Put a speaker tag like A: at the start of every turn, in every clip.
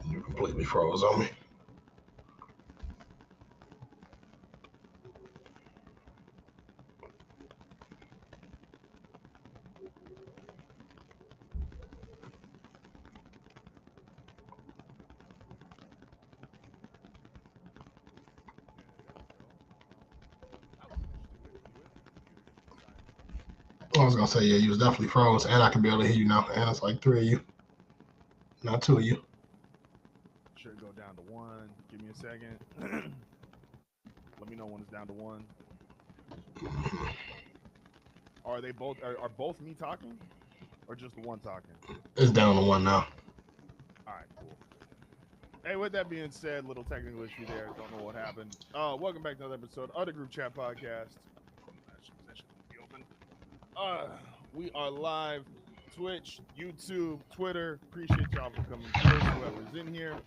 A: You completely froze on me. I was gonna say, yeah, you was definitely froze, and I can barely hear you now. And it's like three of you, not two of you.
B: Should go down to one. Give me a second. Let me know when it's down to one. Are they both? Are both me talking, or just the one talking?
A: It's down to one now.
B: All right, cool. Hey, with that being said, little technical issue there. Don't know what happened. Welcome back to another episode of the Group Chat Podcast. That should be open. We are live, Twitch, YouTube, Twitter. Appreciate y'all for coming through. Whoever's in here.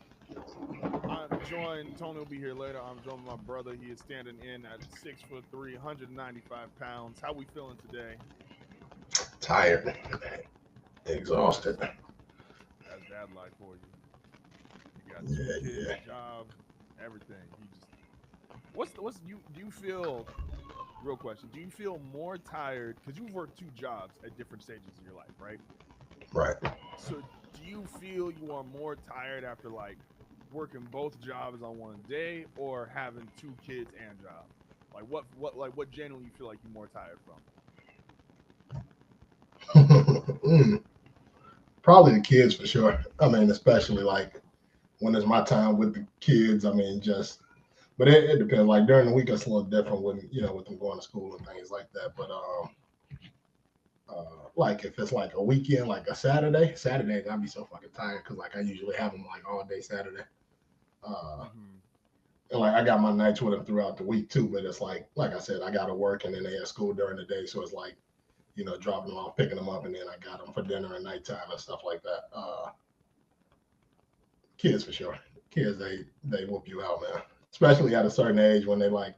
B: I'm joined. Tony will be here later. I'm joined by my brother. He is standing in at 6'3", 195 pounds. How we feeling today?
A: Tired, exhausted.
B: That's dad life for you. You got two
A: Yeah,
B: kids,
A: yeah.
B: job, everything. You just what's you do you feel? Real question: do you feel more tired because you've worked two jobs at different stages of your life, right?
A: Right.
B: So do you feel you are more tired after like working both jobs on one day or having two kids and job? Like what genuinely you feel like you're more tired
A: Mm, probably the kids for sure. I mean, especially like when it's my time with the kids. I mean, just but it depends. Like during the week, it's a little different when with them going to school and things like that. But like if it's like a weekend, like a Saturday, I'd be so fucking tired because like I usually have them like all day Saturday. Uh,
B: from? Mm-hmm.
A: and like I got my nights with them throughout the week too. But it's like I said, I got to work and then they have school during the day, so it's like dropping them off, picking them up, and then I got them for dinner and nighttime and stuff like that. Kids for sure. Kids they whoop you out, man. Especially at a certain age when they like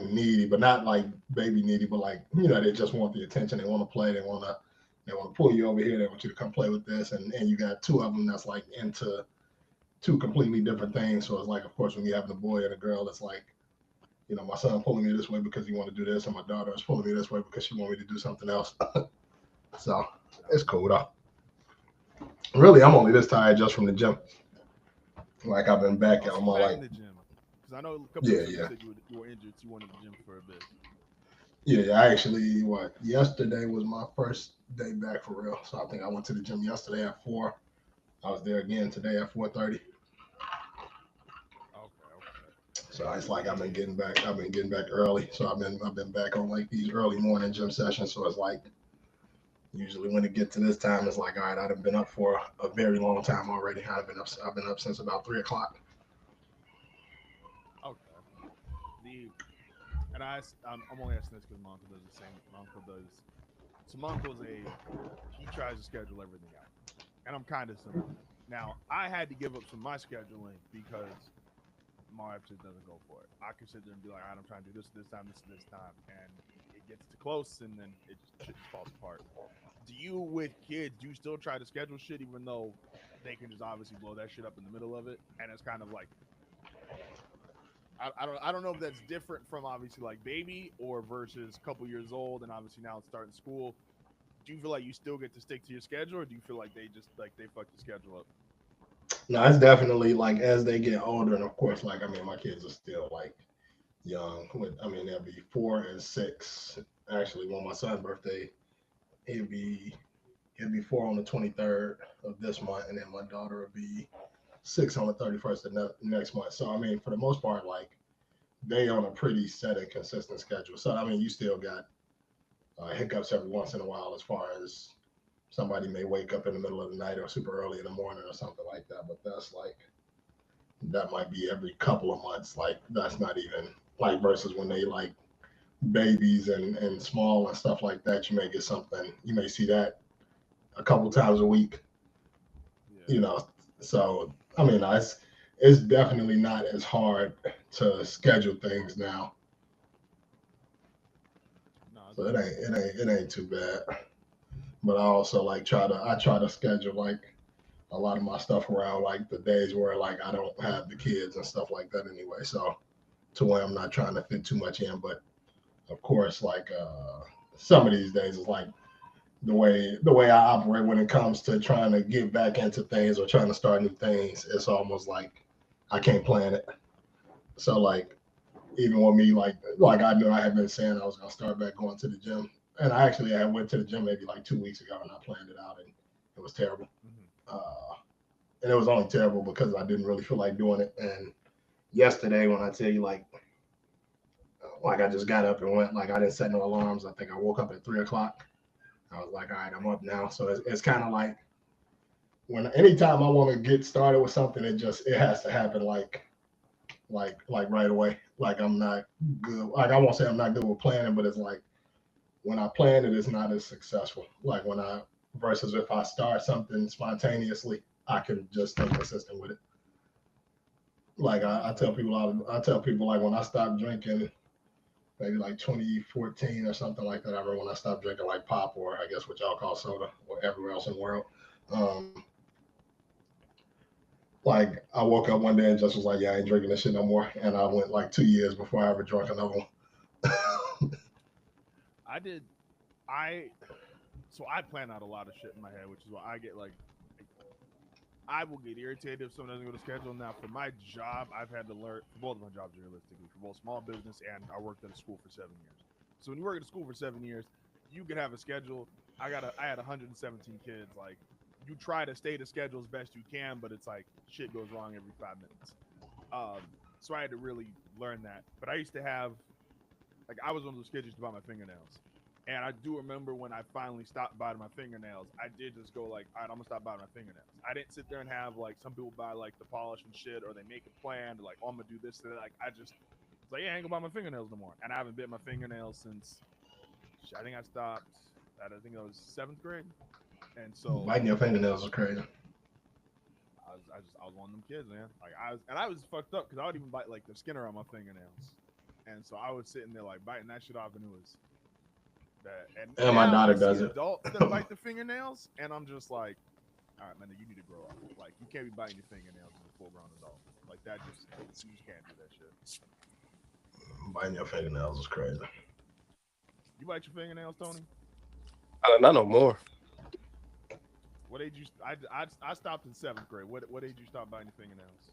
A: needy, but not like baby needy, but like they just want the attention. They want to play. They want to pull you over here. They want you to come play with this, and you got two of them that's like into two completely different things. So it's like, of course, when you have a boy and a girl, it's like my son pulling me this way because he want to do this, and my daughter is pulling me this way because she want me to do something else. So it's cool though. Really, I'm only this tired just from the gym. Like I've been back
B: Oh, so
A: on
B: you
A: my
B: back in
A: like
B: the gym? Because I know a couple
A: yeah
B: weeks ago you
A: yeah
B: said you were injured, so you went to the gym for a bit.
A: yeah. I actually yesterday was my first day back for real. So I think I went to the gym yesterday at 4. I was there again today at 4:30.
B: Okay, okay.
A: So it's like
B: See,
A: I've been getting back early. So I've been back on like these early morning gym sessions. So it's like usually when it gets to this time, it's like all right, I've been up for a very long time already. I've been up since about 3 o'clock.
B: okay. The and I'm only asking this because my uncle does the same. My uncle does. So my uncle's he tries to schedule everything out, and I'm kind of similar. Now I had to give up some of my scheduling because my wife just doesn't go for it. I can sit there and be like, all right, I'm trying to do this time, this time, and it gets too close, and then shit just falls apart. Do you with kids? Do you still try to schedule shit even though they can just obviously blow that shit up in the middle of it, and it's kind of like I don't know if that's different from obviously like baby or versus a couple years old and obviously now it's starting school. Do you feel like you still get to stick to your schedule, or do you feel like they just like they fuck your schedule up?
A: No, it's definitely like as they get older, and of course, like I mean, my kids are still like young. I mean, they'll be 4 and 6. Actually, when my son's birthday, he'll be he'll be 4 on the 23rd of this month, and then my daughter will be 6 on the 31st of next month. So I mean, for the most part, like they on a pretty set and consistent schedule. So I mean, you still got hiccups every once in a while as far as somebody may wake up in the middle of the night or super early in the morning or something like that. But that's like that might be every couple of months. Like that's not even like versus when they like babies and small and stuff like that. You may get something. You may see that a couple times a week. You
B: Yeah,
A: know. So I mean, it's definitely not as hard to schedule things now.
B: no, it's
A: So it
B: good.
A: ain't it ain't it ain't too bad. but I also like try to schedule like a lot of my stuff around like the days where like I don't have the kids and stuff like that anyway. So to where I'm not trying to fit too much in, but of course, like some of these days is like the way I operate when it comes to trying to get back into things or trying to start new things. It's almost like I can't plan it. So like even with me, like I knew I had been saying I was gonna start back going to the gym, and I actually I went to the gym maybe like 2 weeks ago, and I planned it out, and it was terrible.
B: Mm-hmm.
A: Uh, and it was only terrible because I didn't really feel like doing it. And yesterday, when I tell you like I just got up and went, like I didn't set no alarms. I think I woke up at 3 o'clock. I was like, all right, I'm up now. So it's kind of like when anytime I want to get started with something, it has to happen like right away. Like I'm not good. Like I won't say I'm not good with planning, but it's like when I plan it, it's not as successful. Like when I versus if I start something spontaneously, I can just stay consistent with it. Like I tell people, I tell people like when I stopped drinking, maybe like 2014 or something like that. I remember when I stopped drinking like pop or I guess what y'all call soda or everywhere else in the world. Um, like I woke up one day and just was like, yeah, I ain't drinking this shit no more. And I went like 2 years before I ever drank another one.
B: I did. I so I plan out a lot of shit in my head, which is why I get like I will get irritated if someone doesn't go to schedule. Now, for my job, I've had to learn for both of my jobs realistically, for both small business and I worked at a school for 7 years. So when you work at a school for 7 years, you can have a schedule. I had 117 kids. Like you try to stay to schedule as best you can, but it's like shit goes wrong every 5 minutes. So I had to really learn that. But I used to have like I was one of those kids who used to buy my fingernails. And I do remember when I finally stopped biting my fingernails, I did just go like, all right, I'm gonna stop biting my fingernails. I didn't sit there and have like some people buy like the polish and shit, or they make a plan to like, oh, I'm gonna do this. And like, I just was like, yeah, I ain't gonna bite my fingernails no more. And I haven't bit my fingernails since I think I stopped. I think I was 7th grade. And so
A: Biting your fingernails is crazy.
B: I was one of them kids, man. Like I was fucked up because I would even bite like the skin around my fingernails. And so I was sitting there like biting that shit off, and it was that. And
A: And my
B: now
A: daughter
B: I see
A: does it.
B: adults that bite the fingernails, and I'm just like, all right, man, you need to grow up. Like, you can't be biting your fingernails as a full grown adult. Like, that just, you just can't do that shit.
A: Biting your fingernails is crazy.
B: You bite your fingernails, Tony?
C: Not no more.
B: What age you, I stopped in 7th grade. What age you stop biting your fingernails?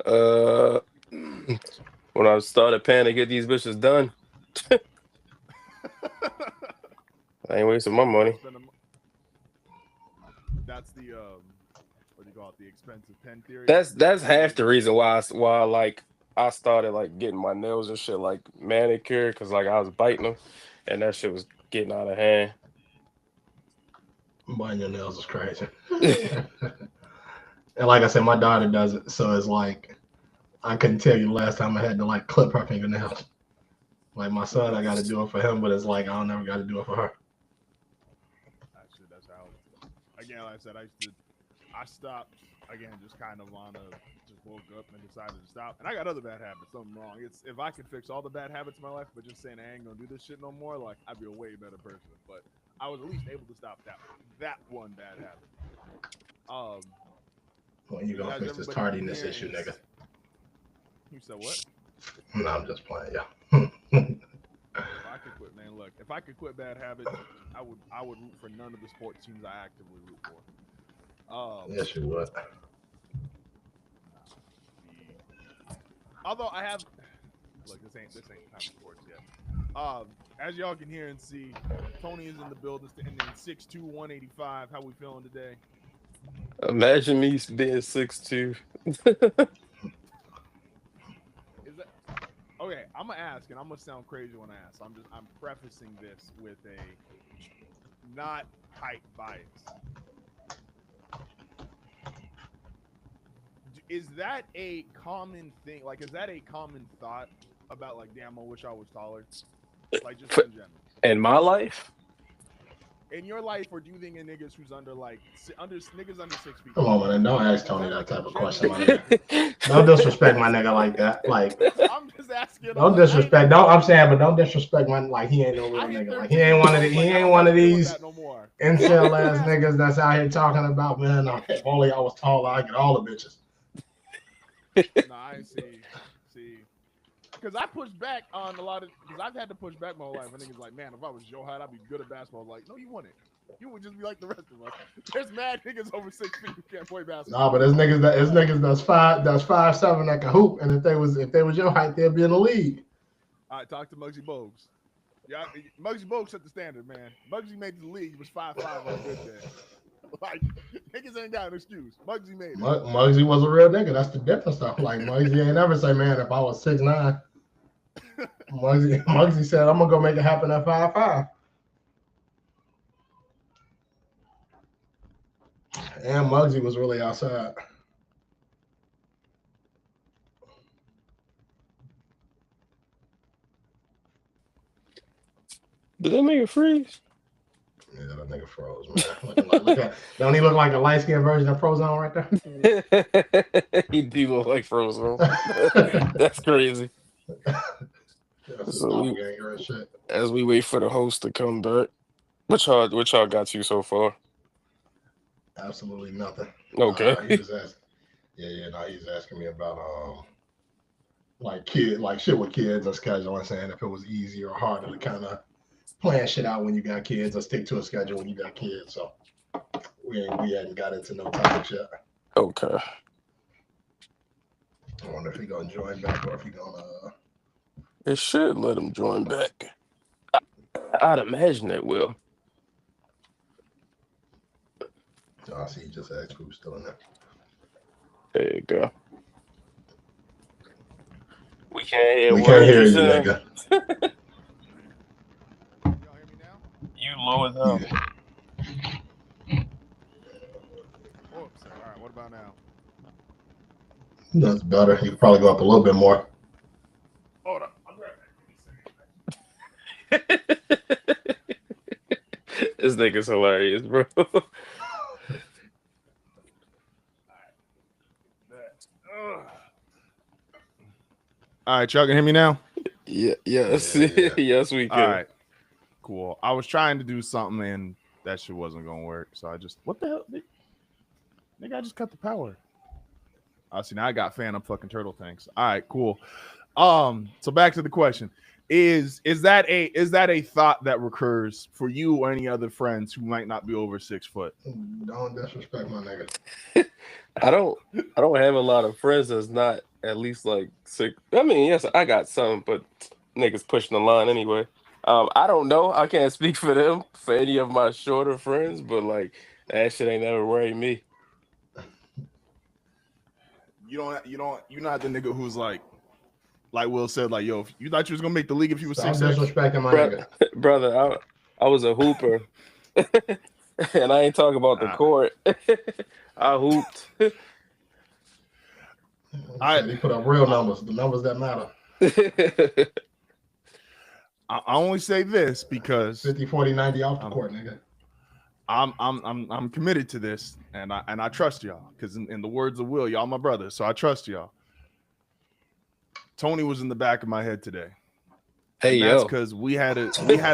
C: Uh, when I started paying to get these bitches done, I ain't wasting my
B: Start
C: money.
B: spending, that's the, what do you call it? The expensive pen theory.
C: That's
B: You
C: half
B: wait
C: the reason why like I started like getting my nails and shit like manicured because like I was biting them, and that shit was getting out of hand.
A: Biting your nails is crazy. And like I said, my daughter does it, so it's like I couldn't tell you the last time I had to like clip her fingernails. Like my son, I got to do it for him, but it's like I don't never got to do it for her.
B: Actually, that's how. Again, like I said, I stopped again, just kind of on a, just woke up and decided to stop. And I got other bad habits. Something wrong. It's if I could fix all the bad habits in my life, but just saying I ain't gonna do this shit no more, like I'd be a way better person. But I was at least able to stop that one bad habit.
A: When you gonna
B: As
A: fix this
B: everybody in
A: tardiness
B: here
A: issue, nigga?
B: is, you said what?
A: No, I'm just playing, yeah.
B: If I could quit, man, look, if I could quit bad habits, I would root for none of the sports teams I actively root for.
A: Yes, you would.
B: Although I have, look, this ain't time for sports yet. As y'all can hear and see, Tony is in the building, standing 6'2", 185. How we feeling today?
C: Imagine me being 6'2".
B: Is that okay? I'm gonna ask, and I'm gonna sound crazy when I ask. I'm prefacing this with a not height bias. Is that a common thing? Like, is that a common thought about like, damn, I wish I was taller? Like, just
C: For-
B: in general.
C: in my life,
B: in your life, or do you think in niggas who's under niggas under 6 feet?
A: Come on, man. Don't ask
B: Is
A: Tony
B: that
A: that
B: like a
A: type of question, my
B: general?
A: nigga. Don't disrespect my nigga like that. Like,
B: I'm just asking.
A: don't
B: Like, I ain't
A: disrespect.
B: never
A: Don't.
B: been,
A: I'm saying, but don't disrespect my like. He ain't no real
B: I hit
A: nigga. Like, he
B: 13,
A: ain't one of
B: so
A: the.
B: it's
A: He
B: like I
A: ain't
B: don't
A: one
B: gotta
A: of
B: deal with
A: these
B: that no more.
A: incel
B: I'm
A: ass
B: asking.
A: niggas that's out here talking about, man. If only I was taller, I get all the bitches.
B: No, I see. Because I push back on a lot of, because I've had to push back my whole life. And niggas like, man, if I was your height, I'd be good at basketball. I was like, no, you wouldn't. You would just be like the rest of us. There's mad niggas over 6 feet who can't play basketball.
A: Nah, but there's niggas that's 5'7" that can hoop, and if they was your height, they'd be in the league.
B: All right, talk to Muggsy Bogues. Yeah, Muggsy Bogues set the standard, man. Muggsy made the league. He was 5'5" on a good day. Like, niggas ain't got an excuse. Muggsy made it.
A: Muggsy was a real nigga. That's the difference stuff. Like, Muggsy ain't ever say, man, if I was 6'9". Muggsy said, I'm gonna go make it happen at 5'5". And Muggsy was really outside.
C: Did that nigga freeze?
A: Yeah, that nigga froze, man. Look at, don't he look like a light skinned version of Frozone right
C: there? He do look like Frozen. That's crazy.
A: That's
C: So
A: shit.
C: As we wait for the host to come back, what y'all got you so far?
A: Absolutely nothing.
C: Okay.
A: He was asking. He's asking me about like shit with kids and scheduling, saying if it was easier or harder to kind of plan shit out when you got kids or stick to a schedule when you got kids. So we hadn't got into no topics yet.
C: Okay.
A: I wonder if he gonna join back or if he gonna.
C: It should let him join back. I'd imagine it will.
A: I see. He just asked who's still in there.
C: There you go. We can't hear
A: you, nigga.
B: Y'all hear me now?
C: You low as hell.
A: Yeah.
B: Whoops. All right. What about now?
A: That's better. You can probably go up a little bit more.
B: Hold up. I'm
C: right back. This nigga's hilarious, bro.
B: All right, y'all can hear me now?
C: Yes.
A: Yeah.
C: Yes, we can.
B: All right, cool. I was trying to do something and that shit wasn't gonna work, so I just, what the hell? Nigga, I just cut the power. I see, now I got Phantom fucking turtle tanks. All right, cool. So back to the question. Is that a thought that recurs for you or any other friends who might not be over 6 foot?
A: Don't disrespect my nigga.
C: I don't have a lot of friends that's not at least like 6. I mean, yes, I got some, but niggas pushing the line anyway. I don't know. I can't speak for them, for any of my shorter friends, but like that shit ain't never worried me.
B: You're not the nigga who's like Will said, like, yo, you thought you was gonna make the league if you was 6'6"?
A: Disrespecting my nigga.
C: Brother, I was a hooper. And I ain't talking about the court. I hooped.
A: He put up real numbers, the numbers that matter.
B: I only say this because
A: 50, 40, 90 off the court, nigga.
B: I'm committed to this, and I trust y'all, because in the words of Will, y'all my brothers, so I trust y'all. Tony was in the back of my head today.
C: Hey,
B: and that's because we had a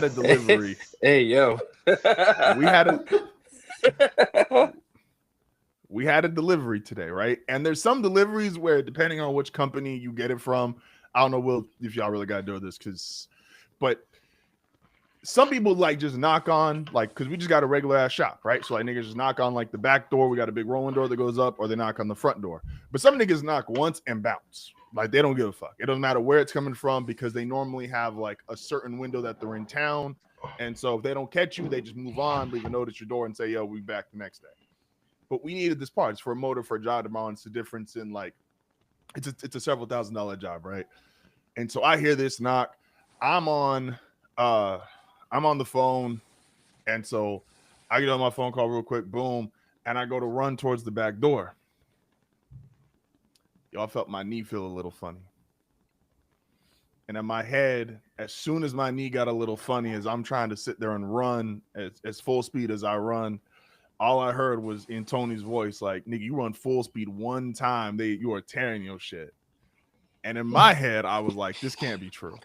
B: delivery.
C: Hey yo.
B: We had a delivery today, right? And there's some deliveries where, depending on which company you get it from, I don't know, Will, if y'all really got to do this, but some people like just knock on, like, because we just got a regular ass shop, right? So like niggas just knock on like the back door. We got a big rolling door that goes up, or they knock on the front door. But some niggas knock once and bounce. Like, they don't give a fuck. It doesn't matter where it's coming from, because they normally have like a certain window that they're in town. And so if they don't catch you, they just move on, leave a note at your door and say, yo, we'll be back the next day. But we needed this part. It's for a motor for a job tomorrow. And it's the difference in like, it's a several $1,000s job, right? And so I hear this knock. I'm on the phone. And so I get on my phone call real quick, boom. And I go to run towards the back door. Y'all felt my knee feel a little funny. And in my head, as soon as my knee got a little funny, as I'm trying to sit there and run as full speed as I run, all I heard was in Tony's voice, like, nigga, you run full speed one time, you are tearing your shit. And in my head, I was like, this can't be true.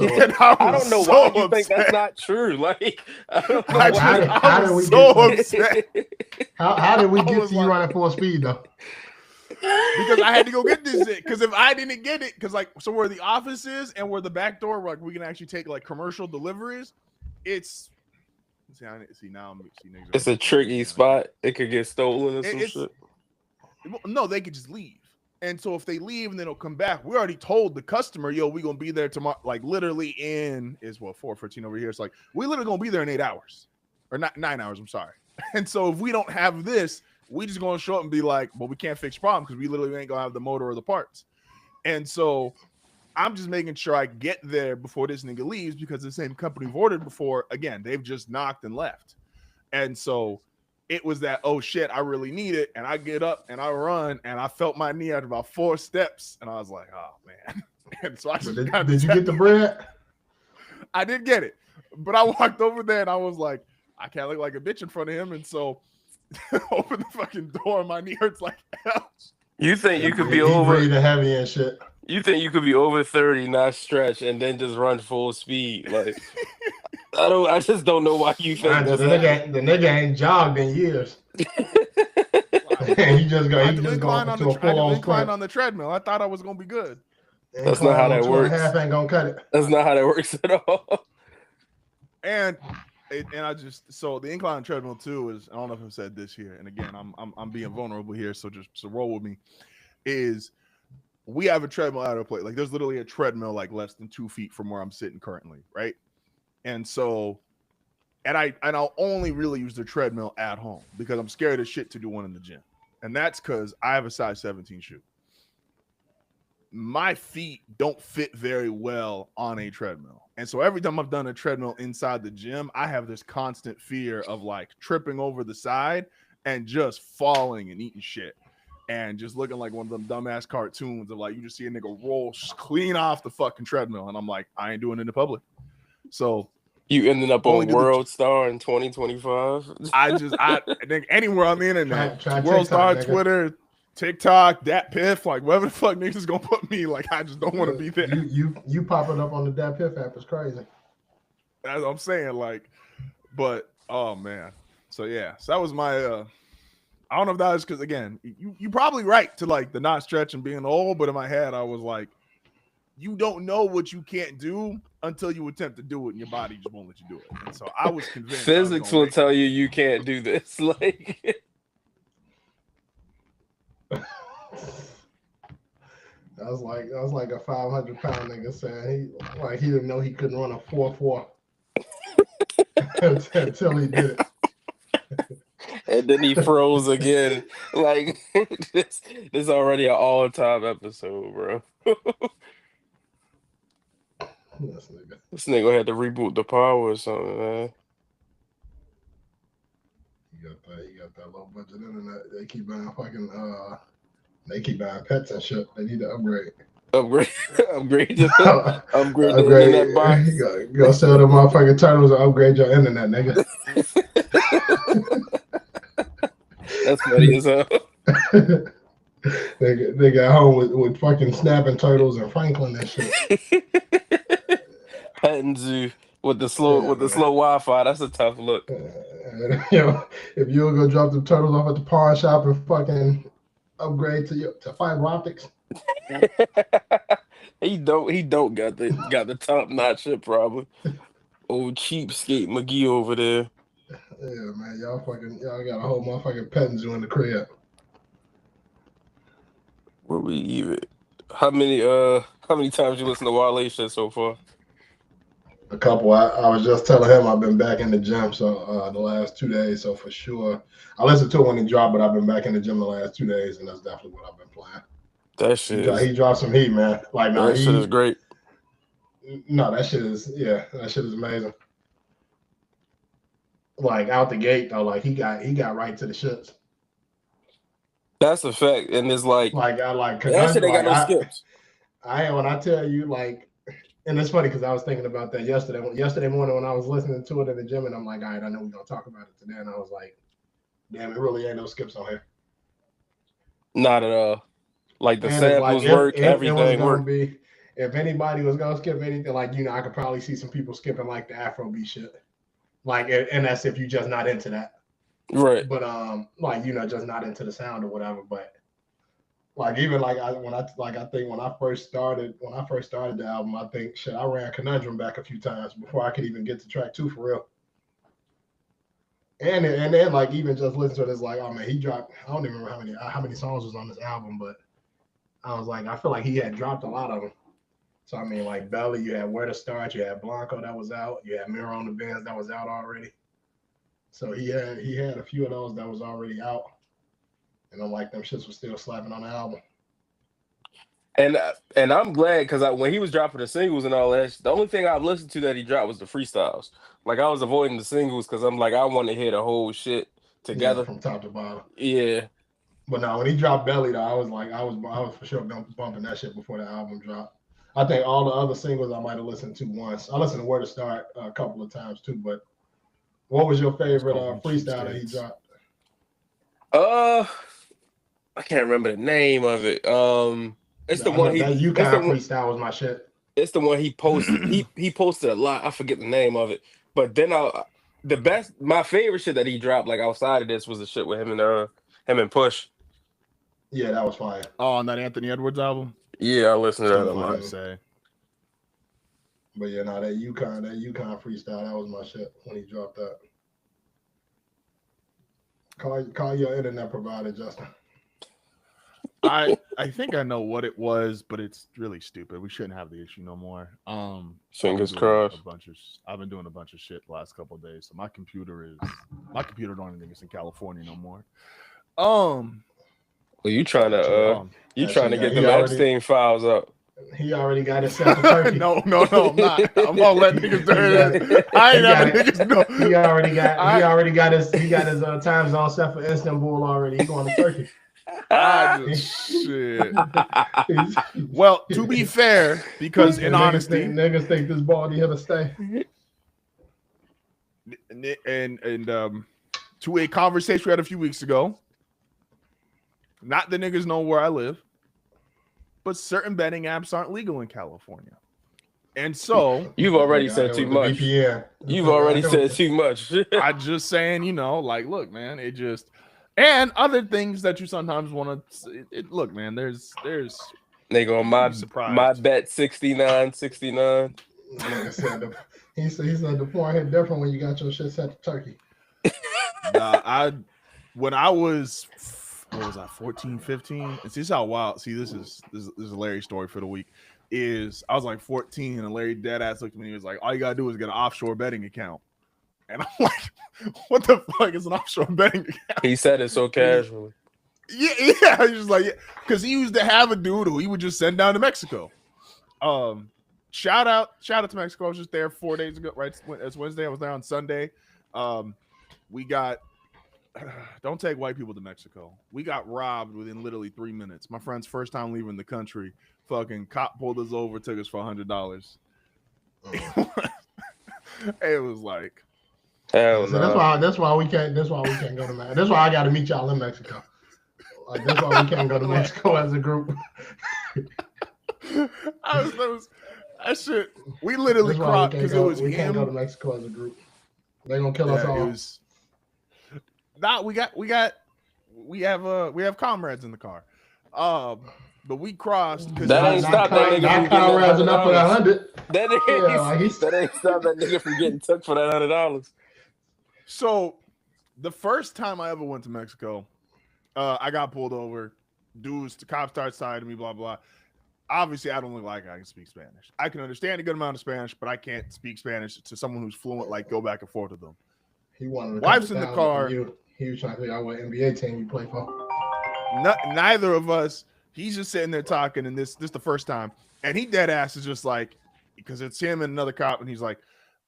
C: And I don't know why you think that's not true. Like, I don't know
A: how did we
B: so upset.
A: How did we get to you running full speed though?
B: Because I had to go get this shit. Because if I didn't get it, because like, so where the office is and where the back door, like we can actually take like commercial deliveries, it's
C: it's a tricky spot. It could get stolen or some shit.
B: No, they could just leave. And so if they leave and then they'll come back, we already told the customer, yo, we're going to be there tomorrow. Like literally is 4:15 over here. It's like, we literally going to be there in 8 hours or 9 hours. I'm sorry. And so if we don't have this, we just going to show up and be like, well, we can't fix your problem because we literally ain't going to have the motor or the parts. And so I'm just making sure I get there before this nigga leaves because the same company we've ordered before, again, they've just knocked and left. And so it was that, oh shit, I really need it. And I get up and I run and I felt my knee at about 4 steps. And I was like, oh man. And so I just
A: did you get the bread?
B: I did get it. But I walked over there and I was like, I can't look like a bitch in front of him. And so open the fucking door. My knee hurts like hell.
C: You think you could be over
A: the heavy and shit?
C: You think you could be over 30, not stretch, and then just run full speed? Like, I just don't know why you think
A: the nigga ain't jogged in years. He just go to a full-on sprint
B: on the treadmill. I thought I was gonna be good.
C: That's not how that works.
A: 2.5 ain't gonna cut it.
C: That's not how that works at all.
B: And I just, so the incline treadmill too is, I don't know if I've said this here, and again, I'm being vulnerable here, so roll with me. Is we have a treadmill at our place. Like there's literally a treadmill like less than 2 feet from where I'm sitting currently, right? And so, I'll only really use the treadmill at home because I'm scared as shit to do one in the gym, and that's because I have a size 17 shoe. My feet don't fit very well on a treadmill. And so every time I've done a treadmill inside the gym, I have this constant fear of like tripping over the side and just falling and eating shit and just looking like one of them dumbass cartoons of like, you just see a nigga roll clean off the fucking treadmill. And I'm like, I ain't doing it in public. So
C: you ended up on World Star in 2025.
B: I think anywhere on the internet, World Star, Twitter, TikTok, Dat Piff, like wherever the fuck niggas is gonna put me, like I just don't want to be there.
A: You popping up on the Dat Piff app is crazy.
B: That's what I'm saying, like, but oh man. So yeah, so that was my I don't know if that was because again, you probably right to like the not stretch and being old, but in my head I was like, you don't know what you can't do until you attempt to do it, and your body just won't let you do it. And so I was convinced
C: physics will tell you can't do this. Like
A: That was like a 500-pound nigga saying he didn't know he couldn't run a 4.4 until he did it.
C: And then he froze again. Like this is already an all-time episode, bro. This nigga had to reboot the power or something, man.
A: You got that low budget internet. They keep buying pets and shit. They need to upgrade.
C: Upgrade the internet box.
A: Go sell the motherfucking turtles and upgrade your internet, nigga.
C: That's funny as hell.
A: They got home with fucking snapping turtles and Franklin and shit.
C: Petting zoo with the slow Wi-Fi. That's a tough look.
A: If you'll go drop the turtles off at the pawn shop and fucking upgrade to fiber optics.
C: He don't got the top notch shit probably. Old cheapskate McGee over there.
A: Yeah, man, y'all got a whole motherfucking petting zoo in the crib.
C: Where we even? How many times you listen to Wale shit so far?
A: A couple. I was just telling him I've been back in the gym so the last 2 days. So for sure, I listened to it when he dropped, but I've been back in the gym the last 2 days, and that's definitely what I've been playing.
C: That shit.
A: He dropped some heat, man. Like
C: that shit is great.
A: No, that shit is amazing. Like out the gate though, like he got right to the shits.
C: That's a fact, and it's like
A: that shit
C: ain't got no skips.
A: When I tell you, like And it's funny because I was thinking about that yesterday morning when I was listening to it in the gym, and I'm like, all right, I know we're gonna talk about it today, and I was like, damn, it really ain't no skips on here.
C: Not at all. Like the
A: And it's like
C: samples work,
A: if it was
C: everything
A: gonna
C: work.
A: be if anybody was gonna skip anything, like I could probably see some people skipping like the Afrobeat shit. Like, and that's if you just not into that.
C: Right.
A: But like just not into the sound or whatever. But like even like I think when I first started the album, I think shit I ran Conundrum back a few times before I could even get to track 2 for real. And then like even just listen to it, it's like, oh man, he dropped. I don't even remember how many songs was on this album, but I was like, I feel like he had dropped a lot of them. So I mean, like Belly, you had Where to Start, you had Blanco that was out, you had Mirror on the Benz that was out already. So he had a few of those that was already out, and I'm like, them shits was still slapping on the album.
C: And I'm glad because when he was dropping the singles and all that, the only thing I've listened to that he dropped was the freestyles. Like I was avoiding the singles because I'm like I want to hear the whole shit
A: Yeah,
C: together.
A: from top to bottom.
C: Yeah.
A: But now when he dropped Belly, though, I was like, I was for sure bumping that shit before the album dropped. I think all the other singles I might have listened to once. I listened to Where to Start a couple of times too. But what was your favorite freestyle that he dropped?
C: I can't remember the name of it. It's the
A: I
C: one
A: know
C: he.
A: that
C: It's the
A: UConn
C: one.
A: freestyle was my shit.
C: It's the one he posted. He posted a lot. I forget the name of it. But then my favorite shit that he dropped like outside of this was the shit with him and Push.
A: Yeah, that was fire.
B: Oh, on that Anthony Edwards album.
C: Yeah, I listened to that a lot.
A: But yeah, no, that UConn freestyle, that was my shit when he dropped that. Call your internet provider, Justin.
B: I think I know what it was, but it's really stupid. We shouldn't have the issue no more.
C: Fingers crossed.
B: I've been doing a bunch of shit the last couple of days, so my computer don't even think it's in California no more.
C: Well, you trying to get them Epstein files up.
A: He already got it set to Turkey.
B: No, I'm not. I'm gonna let niggas do it. I ain't having niggas know.
A: He already got his time zone set for Istanbul already. He going to Turkey.
B: Shit. Well, to be fair, because in honesty,
A: niggas think this baldy here to stay.
B: And to a conversation we had a few weeks ago, not the niggas know where I live, but certain betting apps aren't legal in California. And so
C: you've already said too much. You've already said too much.
B: I'm just saying, like, look, man, it just and other things that you sometimes want to look, man, there's
C: nigga on my bet 69.
A: He said the point hit different when you got your shit set to Turkey.
B: When I was 14, 15? And see, this is how wild. See, this is a Larry story for the week. I was like 14 and Larry deadass looked at me and he was like, all you gotta do is get an offshore betting account. And I'm like, what the fuck is an offshore betting account?
C: He said it so casually.
B: Yeah. He's just like, because he used to have a dude who he would just send down to Mexico. Shout out to Mexico. I was just there 4 days ago, right? It's Wednesday. I was there on Sunday. We got don't take white people to Mexico. We got robbed within literally 3 minutes. My friend's first time leaving the country. Fucking cop pulled us over, took us for $100. It was like,
C: hell no.
A: That's why we can't go to Mexico. That's why I got to meet y'all in Mexico. Like that's why we can't go to Mexico as a group.
B: That shit. We literally cried because it was
A: we can't go to Mexico as a group. They're gonna kill us all. We have comrades in the car. But we crossed because
C: that ain't stopped that nigga from
A: comrades enough for $100.
C: That ain't stopped that nigga from getting took for that $100.
B: So the first time I ever went to Mexico, I got pulled over. The cops started siding me, blah blah. Obviously, I don't look like I can speak Spanish. I can understand a good amount of Spanish, but I can't speak Spanish to someone who's fluent, like go back and forth with them.
A: He wanted
B: wife's in the car.
A: He was trying to figure out what NBA team you play for.
B: Neither of us. He's just sitting there talking, and this the first time, and he dead ass is just like, because it's him and another cop, and he's like,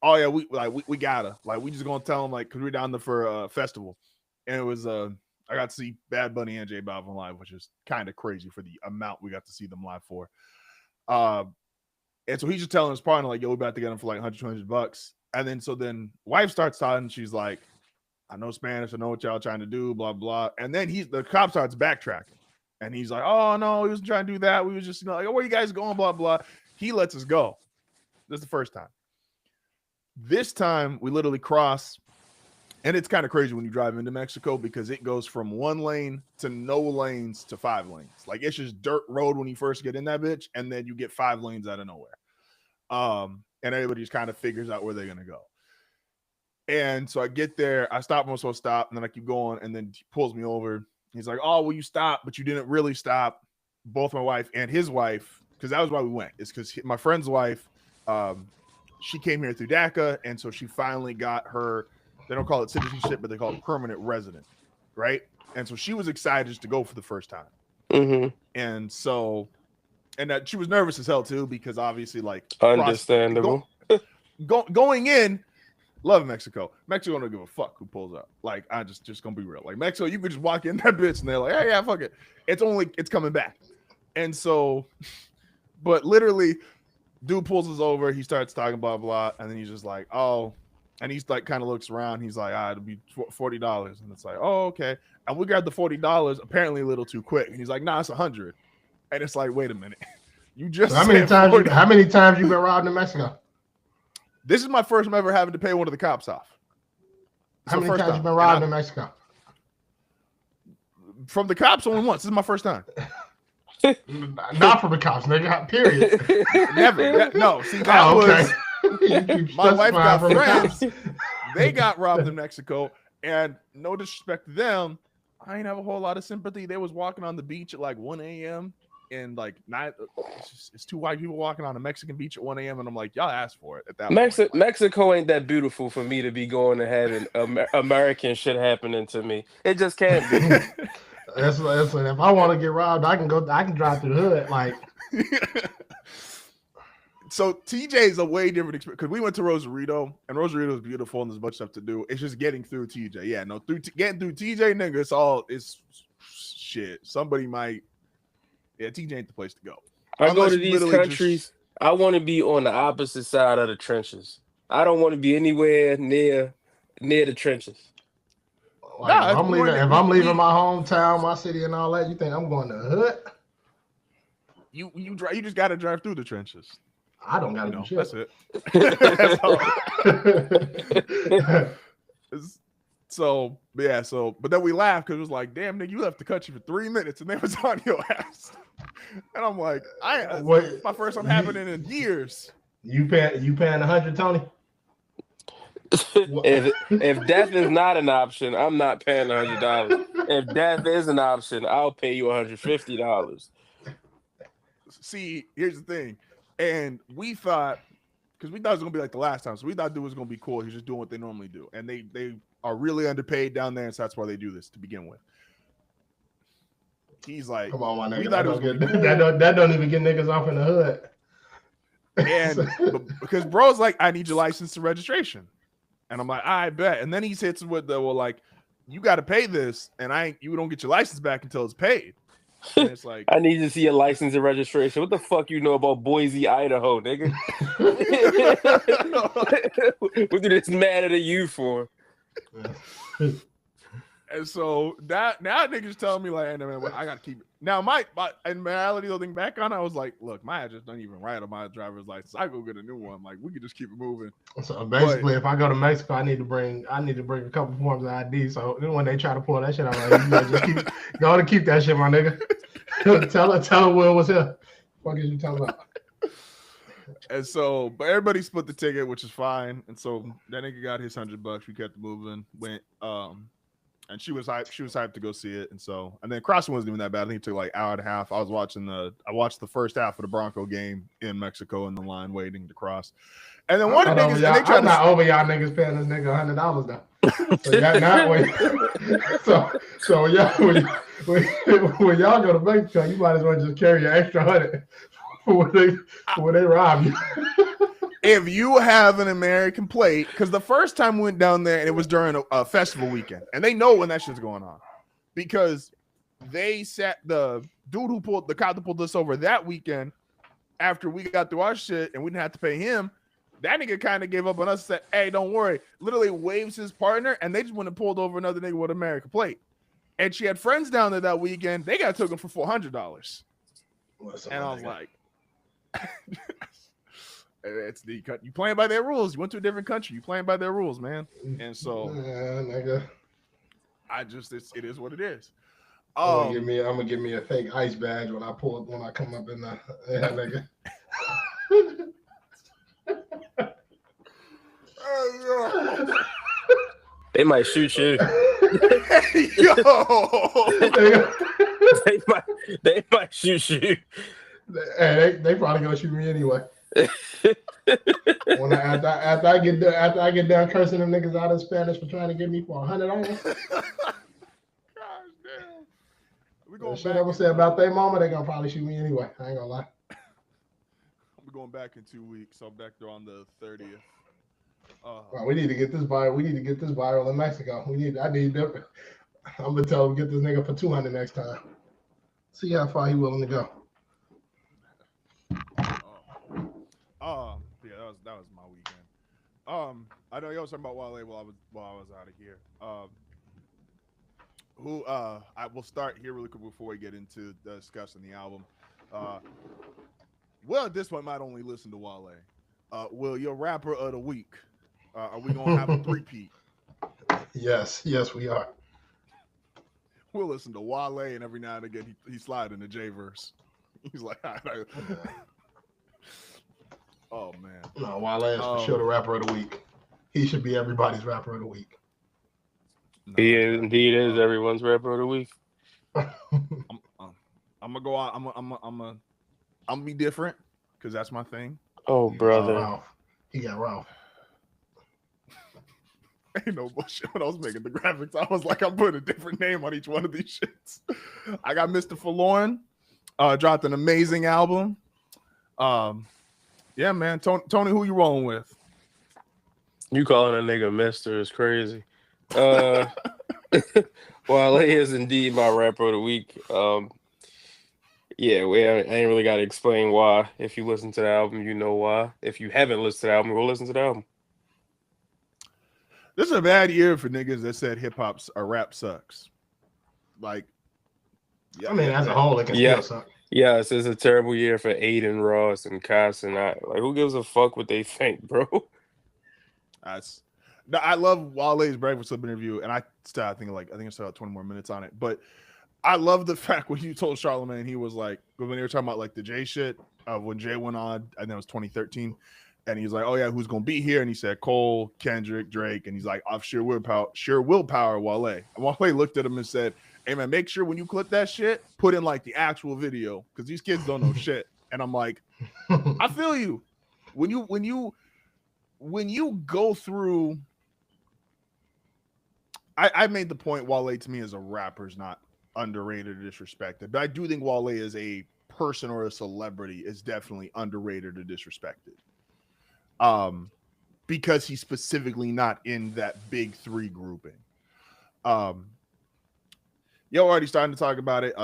B: oh yeah, we gotta, like, we just gonna tell him, like, because we're down there for a festival, and it was I got to see Bad Bunny and J Balvin live, which is kind of crazy for the amount we got to see them live for. And so he's just telling his partner, like, yo, we're about to get him for like $100. And then wife starts talking. She's like, I know Spanish. I know what y'all trying to do, blah, blah. And then the cop starts backtracking. And he's like, oh, no, he wasn't trying to do that. We was just, like, oh, where you guys going, blah, blah. He lets us go. This is the first time. This time, we literally cross. And it's kind of crazy when you drive into Mexico because it goes from 1 lane to no lanes to 5 lanes. Like, it's just dirt road when you first get in that bitch. And then you get 5 lanes out of nowhere. And everybody just kind of figures out where they're going to go. And so I get there, I stop when I'm supposed to stop, and then I keep going, and then he pulls me over. He's like, oh, well, you stopped, but you didn't really stop. Both my wife and his wife, because that was why we went. It's because my friend's wife, she came here through DACA, and so she finally got her, they don't call it citizenship, but they call it permanent resident, right? And so she was excited just to go for the first time.
C: Mm-hmm.
B: And so, and that she was nervous as hell, too, because obviously, like,
C: understandable.
B: Going in, love Mexico. Mexico don't give a fuck who pulls up. Like, I just gonna be real. Like, Mexico, you could just walk in that bitch and they're like, hey, yeah, fuck it. It's coming back. And so, but literally, dude pulls us over. He starts talking, blah, blah. And then he's just like, oh. And he's like, kind of looks around. He's like, it'll be $40. And it's like, oh, okay. And we grabbed the $40 apparently a little too quick. And he's like, nah, it's $100. And it's like, wait a minute. You just
A: so how many times you been robbed in Mexico?
B: This is my first time ever having to pay one of the cops off.
A: How many times you been robbed in Mexico?
B: From the cops only once. This is my first time.
A: Not from the cops, nigga. Period.
B: Never. No. See, that was my wife got friends. They got robbed in Mexico, and no disrespect to them, I ain't have a whole lot of sympathy. They was walking on the beach at like 1 a.m. and like it's 2 white people walking on a Mexican beach at 1 a.m. and I'm like, y'all asked for it at that point.
C: Mexico ain't that beautiful for me to be going and having American shit happening to me. It just can't be.
A: Listen, if I want to get robbed, I can drive through the hood. Like,
B: so TJ is a way different experience because we went to Rosarito and Rosarito is beautiful and there's a bunch of stuff to do. It's just getting through TJ. Yeah, no, getting through TJ, nigga, it's shit. Somebody might. Yeah, TJ ain't the place to go.
C: I go to these countries. I want to be on the opposite side of the trenches. I don't want to be anywhere near the trenches.
A: Like, if I'm leaving my hometown, my city, and all that, you think I'm going to the hood?
B: You just got to drive through the trenches.
A: I don't got to do shit.
B: That's it. So, but then we laughed because it was like, damn, nigga, you left the country for 3 minutes and they was on your ass. And I'm like, my first time happening in years.
A: You paying $100, Tony?
C: If death is not an option, I'm not paying $100. If death is an option, I'll pay you $150.
B: See, here's the thing. And we thought, because we thought it was going to be like the last time. So we thought dude was going to be cool. He's just doing what they normally do. And they are really underpaid down there. And so that's why they do this to begin with. He's like,
A: come on, my nigga. That don't even get niggas off in the hood.
B: And because bro's like, I need your license and registration. And I'm like, I bet. And then he hits with like, you got to pay this. And you don't get your license back until it's paid. And it's like,
C: I need to see your license and registration. What the fuck you know about Boise, Idaho, nigga? What did this matter to you for?
B: And so now niggas telling me like, hey, man, I gotta keep it. Now my in reality, looking back on it, I was like, look, my address don't even write on my driver's license. I go get a new one. Like, we could just keep it moving.
A: So basically, if I go to Mexico, I need to bring a couple forms of ID. So when they try to pull that shit out, like, you gotta just keep that shit, my nigga. tell her Will was here. What is you talking about?
B: And so, but everybody split the ticket, which is fine. And so that nigga got his $100. We kept moving. And she was hyped. She was hyped to go see it. And then crossing wasn't even that bad. I think it took like an hour and a half. I watched the first half of the Bronco game in Mexico in the line waiting to cross. And then one of the niggas,
A: I'm not over y'all niggas paying this nigga $100 now. So y'all not wait. So y'all when y'all go to Mexico, you might as well just carry your extra $100 when they rob you.
B: If you have an American plate, because the first time we went down there and it was during a festival weekend, and they know when that shit's going on, because the cop that pulled us over that weekend after we got through our shit and we didn't have to pay him, that nigga kind of gave up on us and said, hey, don't worry. Literally waves his partner, and they just went and pulled over another nigga with American plate. And she had friends down there that weekend. They got taken for $400. And I was like, it's the cut. You playing by their rules. You went to a different country. You playing by their rules, man. And so,
A: nigga,
B: it is what it is.
A: I'm gonna give me a fake ice badge when I come up in the nigga.
C: They might shoot you.
B: Yo,
C: they might shoot you.
A: Hey, they probably gonna shoot me anyway. After I get done cursing them niggas out in Spanish for trying to get me for $100.
B: Gosh damn. We going
A: shit I would say about their mama, they gonna probably shoot me anyway. I ain't gonna lie.
B: We're going back in 2 weeks. So I'm back there on the 30th.
A: Well, we need to get this viral. We need to get this viral in Mexico. I need different. I'm gonna tell him get this nigga for $200 next time. See how far he willing to go.
B: Yeah, that was my weekend. I know y'all was talking about Wale while I was out of here. I will start here really quick before we get into discussing the album. Well, at this point, might only listen to Wale. Will, your rapper of the week? Are we gonna have a three-peat?
A: Yes, we are.
B: We'll listen to Wale, and every now and again he slide in the J-verse. He's like, all right. Oh man.
A: No, Wale is for sure the rapper of the week. He should be everybody's rapper of the week.
C: He indeed is everyone's rapper of the week.
B: I'm gonna go out. I'm gonna be different because that's my thing.
C: Oh, brother.
A: Ralph. He got Ralph.
B: Ain't no bullshit. When I was making the graphics, I was like, I'm putting a different name on each one of these shits. I got Mr. Forlorn. Dropped an amazing album. Yeah, man. Tony, who you rolling with?
C: You calling a nigga Mister is crazy. Wale is indeed my rapper of the week. Yeah, I ain't really got to explain why. If you listen to the album, you know why. If you haven't listened to the album, go listen to the album.
B: This is a bad year for niggas that said hip hop's or rap sucks. Like,
A: yeah, I mean, as a whole, it can still suck.
C: Yeah, it's a terrible year for Aiden Ross and Cass and I. Like, who gives a fuck what they think, bro?
B: I love Wale's Breakfast Club interview, and I still I think I still have 20 more minutes on it. But I love the fact when you told Charlamagne, he was like, when they were talking about like the Jay shit, when Jay went on, I think it was 2013, and he's like, oh yeah, who's gonna be here? And he said Cole, Kendrick, Drake, and he's like, off sheer willpower, Wale. And Wale looked at him and said, hey man, make sure when you clip that shit, put in like the actual video because these kids don't know shit. And I'm like, I feel you. When you go through, I made the point Wale to me as a rapper is not underrated or disrespected, but I do think Wale as a person or a celebrity is definitely underrated or disrespected. Because he's specifically not in that big three grouping. Yo, already starting to talk about it.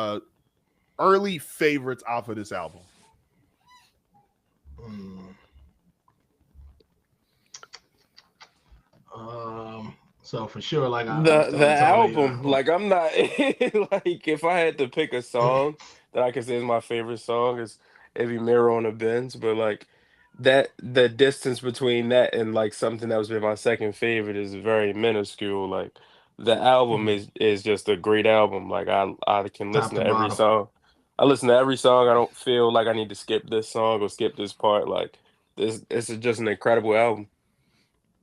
B: Early favorites off of this album.
A: So for sure, like
C: the album, like I'm not like if I had to pick a song that I could say is my favorite song, it'd be Mirror on the Benz, but like that the distance between that and like something that was been my second favorite is very minuscule. Like the album is just a great album. Like I can listen to every song. I listen to every song. I don't feel like I need to skip this song or skip this part. Like this is just an incredible album.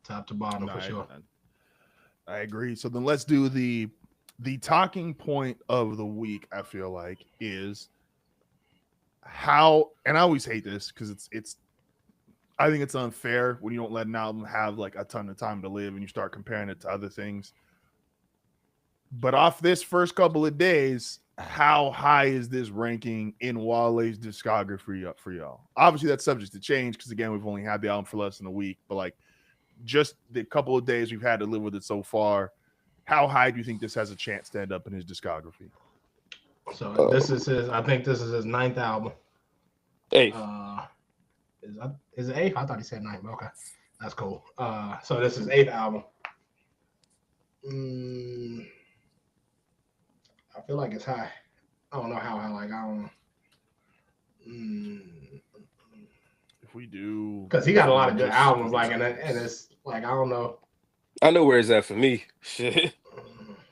A: Top to bottom for sure.
B: I agree. So then let's do the talking point of the week. I feel like is how, and I always hate this because it's I think it's unfair when you don't let an album have like a ton of time to live and you start comparing it to other things. But off this first couple of days, how high is this ranking in Wale's discography for y'all? Obviously, that's subject to change because again, we've only had the album for less than a week. But like, just the couple of days we've had to live with it so far, how high do you think this has a chance to end up in his discography?
A: So this is his. I think this is his 9th album.
C: 8th.
A: is it eighth? I thought he said ninth, but okay. That's cool. So this is eighth album. I feel like it's high. I don't know how high. Like I don't.
B: If we do,
A: because he got a lot of good albums. Like and it's like I don't know.
C: I know where it's at for me. Shit.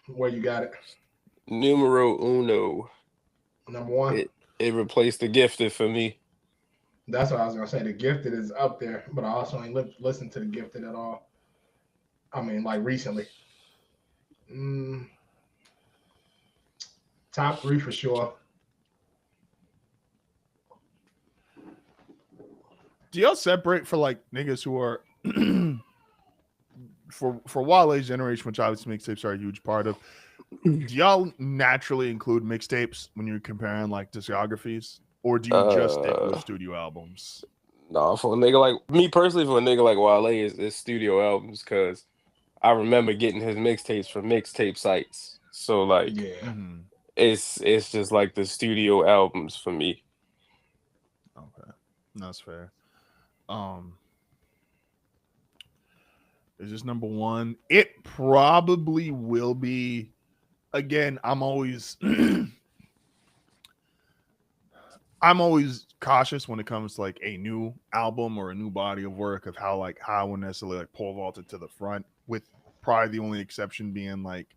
A: Where you got it?
C: Numero uno.
A: Number one.
C: It replaced The Gifted for me.
A: That's what I was gonna say. The Gifted is up there, but I also ain't listened to The Gifted at all. I mean, like recently. Top 3 for sure.
B: Do y'all separate for like niggas who are for Wale's generation, which obviously mixtapes are a huge part of? Do y'all naturally include mixtapes when you're comparing like discographies, or do you just stick with studio albums?
C: No, for a nigga like me personally, for a nigga like Wale, is studio albums because I remember getting his mixtapes from mixtape sites. So like, it's just like the studio albums for me.
B: Okay, that's fair. Is this number one? It probably will be. Again, I'm always cautious when it comes to like a new album or a new body of work of how I wouldn't necessarily like pole vault it to the front, with probably the only exception being like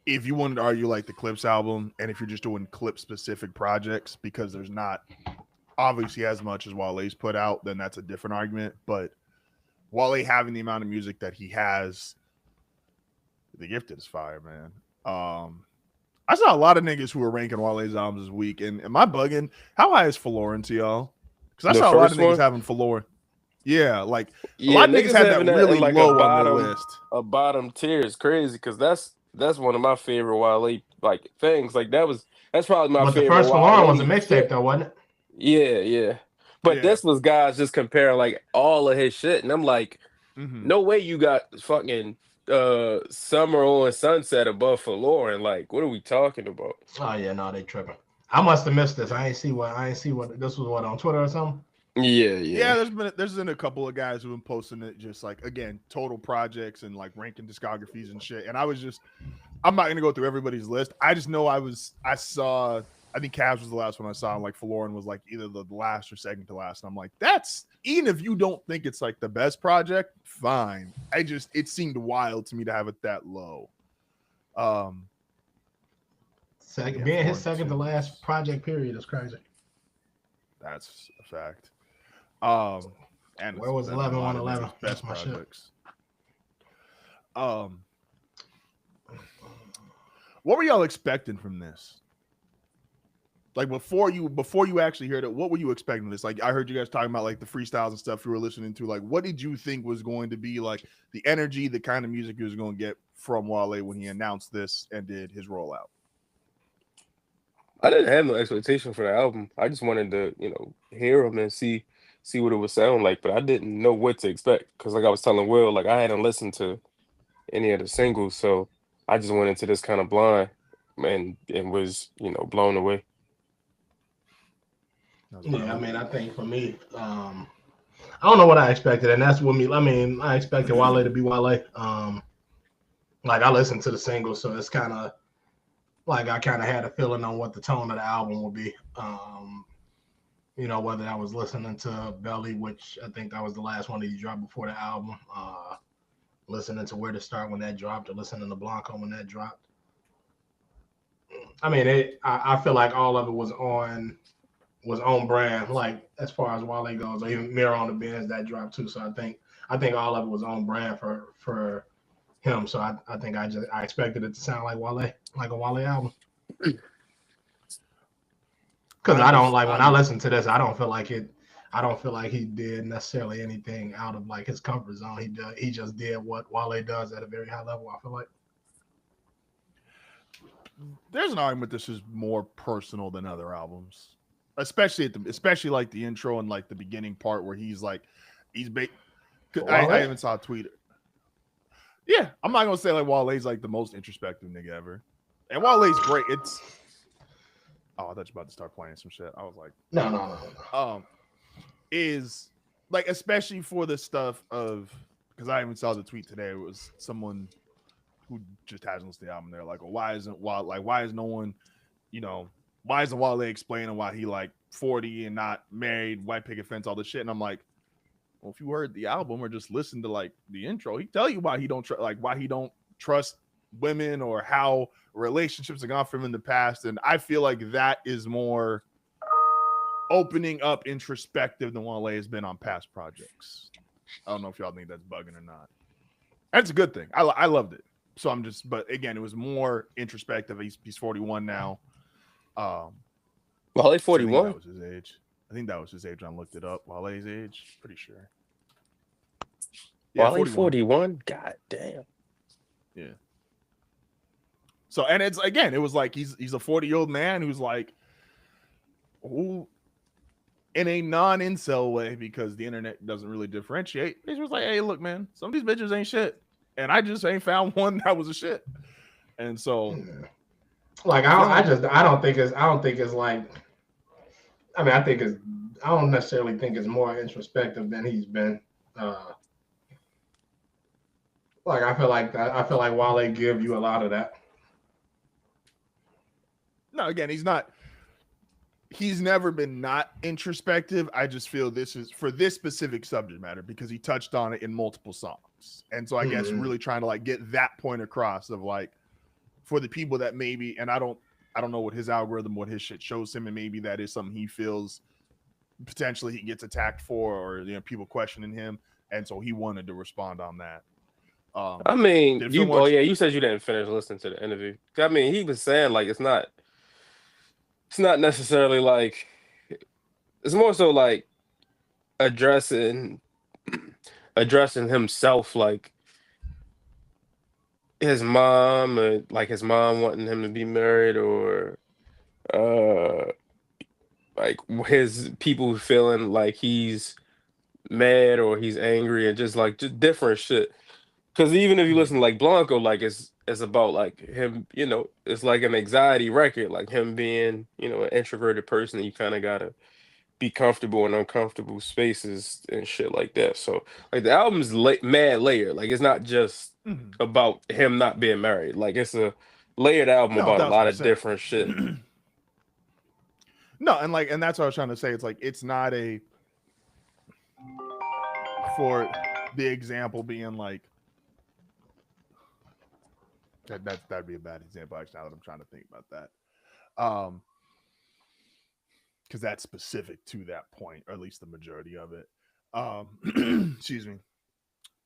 B: if you wanted to argue like the Clips album, and if you're just doing clip specific projects, because there's not obviously as much as Wale's put out, then that's a different argument. But Wale having the amount of music that he has, The Gifted is fire, man. I saw a lot of niggas who were ranking Wale's albums this week, and am I bugging? How high is Forlorn to y'all? Because I saw a lot of niggas having Forlorn. Yeah, like a lot of niggas had that really like low on their list.
C: A bottom tier is crazy because that's one of my favorite Wale like things. Like that's probably my favorite.
A: The first Forlorn was a mixtape though, wasn't it?
C: Yeah. But this was guys just comparing like all of his shit, and I'm like, no way you got fucking Summer on Sunset above Forlorn. Like, what are we talking about?
A: Oh yeah, no, they tripping. I must have missed this. I ain't see what this was. What, on Twitter or something?
B: Yeah. There's been a couple of guys who've been posting it, just like again total projects and like ranking discographies and shit. And I'm not gonna go through everybody's list. I just know I saw. I think Cavs was the last one I saw. And like Forlorn was like either the last or second to last. And I'm like, that's, even if you don't think it's like the best project, fine. It seemed wild to me to have it that low.
A: Being his second to last project period is crazy.
B: That's a fact. And
A: where was 11-1-11?
B: Best projects. What were y'all expecting from this? Like before you actually heard it, what were you expecting this? Like I heard you guys talking about like the freestyles and stuff you were listening to. Like, what did you think was going to be like the energy, the kind of music you was going to get from Wale when he announced this and did his rollout?
C: I didn't have no expectation for the album. I just wanted to, hear him and see what it would sound like. But I didn't know what to expect because, like I was telling Will, like I hadn't listened to any of the singles, so I just went into this kind of blind and was, blown away.
A: Yeah, I mean, I think for me, I don't know what I expected, and that's what me. I mean, I expected Wale to be Wale. Like I listened to the singles, so it's kind of like I kind of had a feeling on what the tone of the album would be. Whether I was listening to Belly, which I think that was the last one that he dropped before the album, listening to Where to Start when that dropped, or listening to Blanco when that dropped. I mean, I feel like all of it was on brand, like as far as Wale goes, or even Mirror on the Benz that dropped too. So I think all of it was on brand for him. So I think I expected it to sound like Wale, like a Wale album. Because I don't like when I listen to this, I don't feel like he did necessarily anything out of like his comfort zone. He just did what Wale does at a very high level. I feel like
B: there's an argument this is more personal than other albums. Especially like the intro and like the beginning part where he's like, I even saw a tweet. Yeah, I'm not gonna say like Wale's like the most introspective nigga ever, and Wale's great. I thought you were about to start playing some shit. I was like,
A: no.
B: is like, especially for the stuff of, because I even saw the tweet today. It was someone who just hasn't listened to the album. They're like, well, why is no one, why isn't Wale explaining why he like 40 and not married, white picket fence, all this shit? And I'm like, well, if you heard the album or just listen to like the intro, he tell you why he don't trust women or how relationships have gone for him in the past. And I feel like that is more opening up introspective than Wale has been on past projects. I don't know if y'all think that's bugging or not. That's a good thing. I loved it. So I'm just, but again, it was more introspective. He's 41 now.
C: Wale 41.
B: That was his age. I think that was his age. I looked it up. Wale's age, pretty sure.
C: Yeah, Wale 41. God damn.
B: Yeah. So, and it's again, it was like he's a 40-year-old man who's like, who, in a non-incel way, because the internet doesn't really differentiate. He was like, hey, look, man, some of these bitches ain't shit, and I just ain't found one that was a shit. And so,
A: like, I don't think it's like, I mean, I don't necessarily think it's more introspective than he's been. Like, I feel like Wale give you a lot of that.
B: No, again, he's never been not introspective. I just feel this is for this specific subject matter because he touched on it in multiple songs. And so I guess really trying to like get that point across of like, for the people that maybe, and I don't know what his algorithm, what his shit shows him, and maybe that is something he feels potentially he gets attacked for, or people questioning him, and so he wanted to respond on that.
C: I mean, you said you didn't finish listening to the interview. I mean, he was saying like it's not necessarily like, it's more so like addressing himself, like his mom, like his mom wanting him to be married, or like his people feeling like he's mad or he's angry, and just different shit. Because even if you listen to like Blanco, like it's about like him, it's like an anxiety record, like him being, an introverted person, and you kind of gotta be comfortable in uncomfortable spaces and shit like that. So like the album's mad layered. Like it's not just about him not being married. Like it's a layered album about a lot of different shit.
B: No, and that's what I was trying to say. It's like it's not for the example being like. That'd be a bad example, actually, now that I'm trying to think about that. Because that's specific to that point, or at least the majority of it. Excuse me.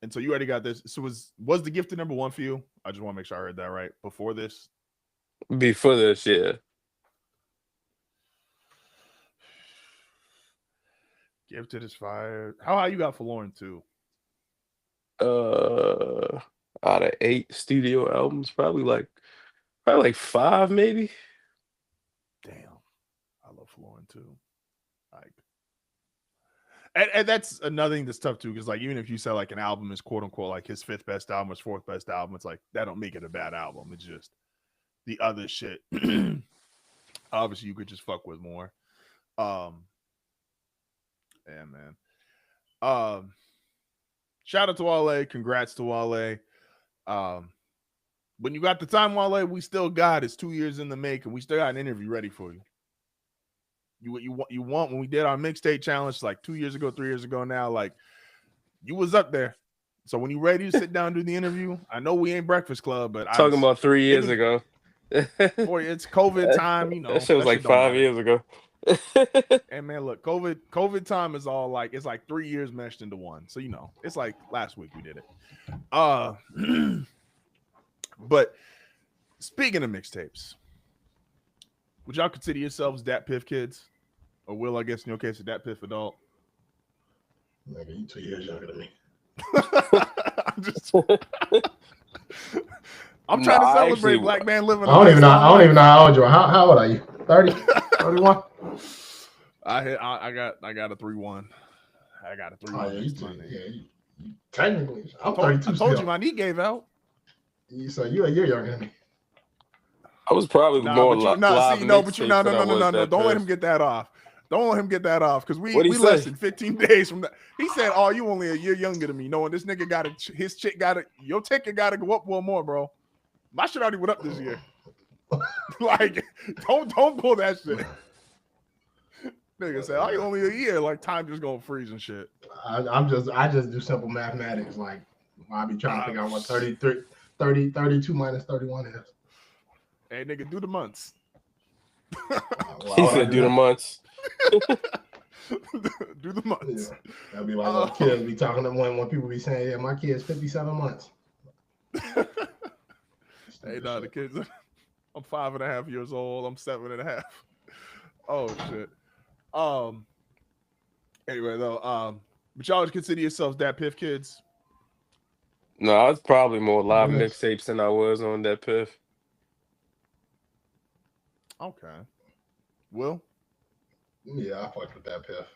B: And so you already got this. So was The Gifted number one for you? I just want to make sure I heard that right. Before this,
C: yeah.
B: Gifted is fire. How high you got for Lauren too?
C: Out of 8 studio albums, probably like 5, maybe.
B: Damn, I love Lauren too. Like, and that's another thing that's tough too, because like even if you say like an album is quote unquote like his 5th best album, his 4th best album, it's like that don't make it a bad album. It's just the other shit. Obviously, you could just fuck with more. Yeah, man. Shout out to Wale. Congrats to Wale. When you got the time, Wale, we still got it's 2 years in the making. We still got an interview ready for you. You want when we did our mixtape challenge like 2 years ago, 3 years ago now, like you was up there. So when you ready to sit down and do the interview, I know we ain't Breakfast Club, but
C: talking about 3 years ago.
B: Boy, it's COVID time,
C: That shit was like 5 years ago.
B: And man, look, COVID time is all like it's like 3 years meshed into one. So it's like last week we did it. But speaking of mixtapes, would y'all consider yourselves Dat Piff kids? Or Will, I guess in your case, a Dat Piff adult?
A: Nigga, you 2 years younger than me.
B: I'm trying to celebrate black man living.
A: I don't even know how old you are. How old are you? 30? 31?
B: I got a 3-1. I got a 3-1.
A: You technically, I'm 32.
B: I told you my knee gave out.
A: So you're younger than me.
C: I was probably more live.
B: No. Don't let him get that off. Don't let him get that off because we
C: What'd he
B: less
C: say?
B: than 15 days from that. He said, "Oh, you only a year younger than me." Knowing this nigga got his chick got it. Your ticket got to go up one more, bro. My shit already went up this year. Like, don't pull that shit. Nigga said, "Oh, you only a year." Like time just gonna freeze and shit.
A: I just do simple mathematics. Like I be trying to figure out what 32 minus 31 is.
B: Hey, nigga, do the months.
C: He said, "Do the months."
B: Do the months.
A: Yeah. That'd be like what kids be talking to when people be saying, "Yeah, my kid's 57 months."
B: Hey, nah, the kids. I'm 5.5 years old. I'm 7.5. Oh shit. Anyway, though, but y'all would consider yourselves that Piff kids?
C: No, I was probably more live
A: Yes.
C: mixtapes than I was on that Piff.
B: Okay. Will?
A: Yeah, I fucked with that Piff.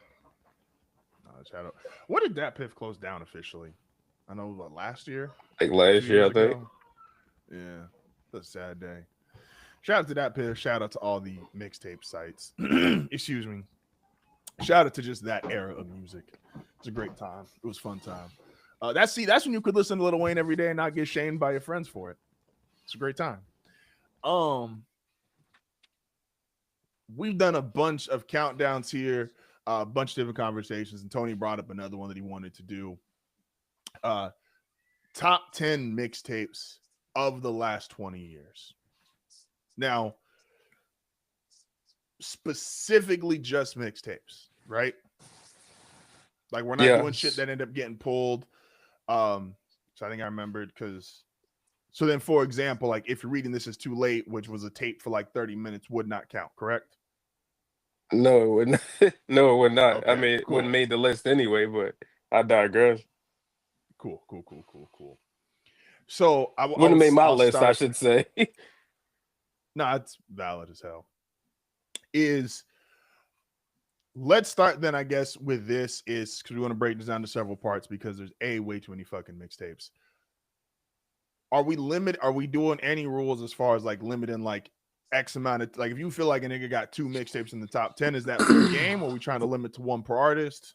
B: When did that Piff close down officially? I know what, last year?
C: Like last
B: 2
C: year, I
B: years
C: think.
B: ago? Yeah. That's a sad day. Shout out to that Piff. Shout out to all the mixtape sites. Excuse me. Shout out to just that era of music. It's a great time. It was a fun time. That's when you could listen to Lil Wayne every day and not get shamed by your friends for it. It's a great time. We've done a bunch of countdowns here, a bunch of different conversations, and Tony brought up another one that he wanted to do. Top 10 mixtapes of the last 20 years. Now, specifically just mixtapes, right? Like we're not doing shit that ended up getting pulled. So I think I remembered because. So then, for example, like if you're reading This Is Too Late, which was a tape for like 30 minutes, would not count, correct?
C: No, it would not. No, it would not.
B: Okay,
C: I mean, it
B: cool.
C: wouldn't made the list anyway, but I digress.
B: Cool. So I
C: wouldn't have made my list, I should say.
B: No, it's valid as hell. Let's start then, I guess, with this is because we want to break this down to several parts because there's way too many fucking mixtapes. Are we doing any rules as far as like limiting like X amount of, like if you feel like a nigga got 2 mixtapes in the top 10, is that fair game? Or are we trying to limit to 1 per artist?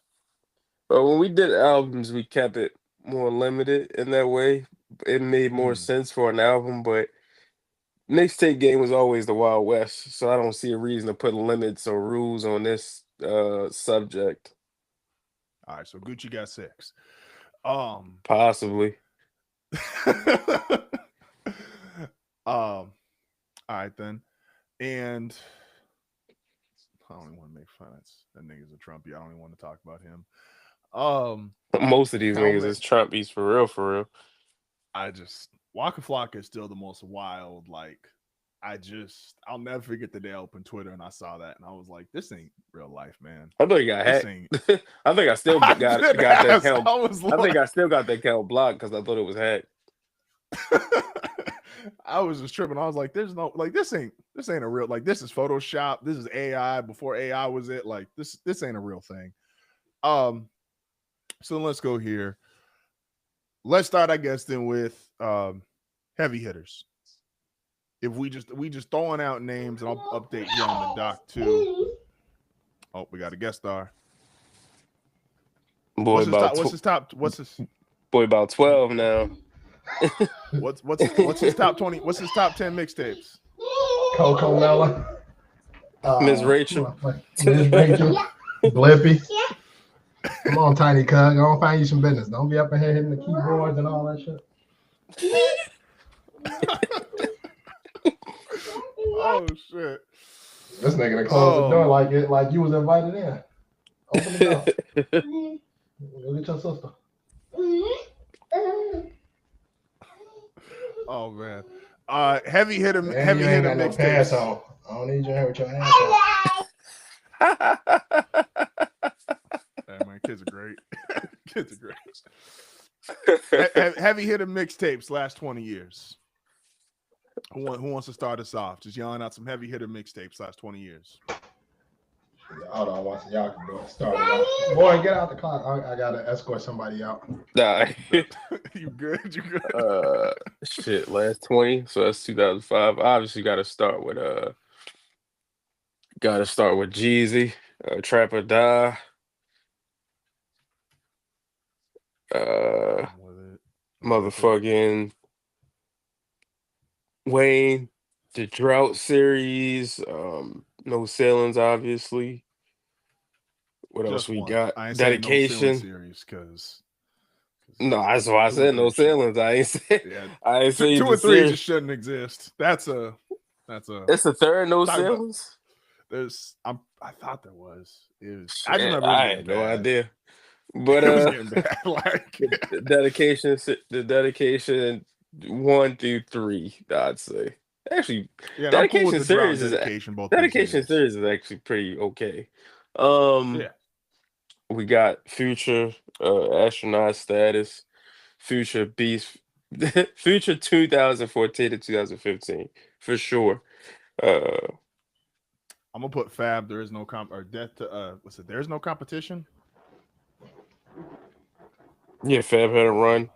C: But when we did albums, we kept it more limited in that way. It made more sense for an album, but mixtape game was always the Wild West, so I don't see a reason to put limits or rules on this subject.
B: All right, so Gucci got 6.
C: Possibly.
B: All right then, and I don't even want to make fun. That nigga's a Trumpy. I don't even want to talk about him.
C: Most of these niggas is Trumpies for real.
B: Waka Flocka is still the most wild. Like, I'll never forget the day I opened Twitter and I saw that and I was like, this ain't real life, man.
C: I thought he got hacked. I think I still got that account. I think I still got that account blocked because I thought it was hacked.
B: I was just tripping. I was like, there's no, like, this ain't a real, like, this is Photoshop. This is AI before AI was it. Like, this ain't a real thing. So let's go here. Let's start, I guess, then with heavy hitters. If we just throwing out names, and I'll update you on the doc too. Oh, we got a guest star.
C: Boy,
B: what's his top?
C: Boy, about 12 now.
B: What's his top 20? What's his top 10 mixtapes?
A: Coco Mella,
C: Miss Rachel,
A: Blippy. Come on, Tiny Cug. Go find you some business. Don't be up in here hitting the keyboards and all that shit.
B: Oh shit!
A: This nigga to close the door like you was invited in. Open the door. Go get your sister.
B: Oh man. Heavy hitter
A: no
B: mixtapes.
A: pass on. I don't need you here with your hands on.
B: Hey, man, kids are great. Kids are great. Heavy hitter mixtapes last 20 years. Who wants to start us off? Just yelling out some heavy hitter mixtapes last 20 years.
A: Hold on, watch it. Y'all can do it. Start it off. Boy, get out the clock. I gotta escort somebody out.
C: Nah.
B: You good? You good?
C: Shit, last 20. So that's 2005. Obviously, gotta start with Jeezy. Trap or Die, uh,
B: I'm with it. I'm with it.
C: motherfucking Wayne, the Drought series, No Ceilings, obviously. What else
B: Just
C: we
B: one.
C: got?
B: I ain't saying no ceiling
C: Dedication.
B: series because
C: No, that's why I
B: two and
C: said No
B: three should.
C: Ceilings. I ain't say
B: Yeah,
C: I ain't say
B: two
C: the
B: and three
C: series.
B: just shouldn't exist. That's a
C: It's the third No
B: talk about.
C: Ceilings.
B: I thought there was. I just
C: Shit,
B: remember it was
C: I
B: getting
C: had no
B: bad.
C: idea. But
B: It was getting bad. Like
C: the dedication 1 through 3, I'd say. Actually,
B: yeah, and I'm cool with
C: dedication
B: the drought and
C: series is
B: dedication, both being
C: dedication
B: series.
C: series is actually pretty okay. Um,
B: Yeah.
C: we got Future, astronaut status, Future Beast, Future 2014 to 2015 for sure. Uh,
B: I'm gonna put Fab. There is no comp or death to what's it? There's no competition.
C: yeah, Fab had a run.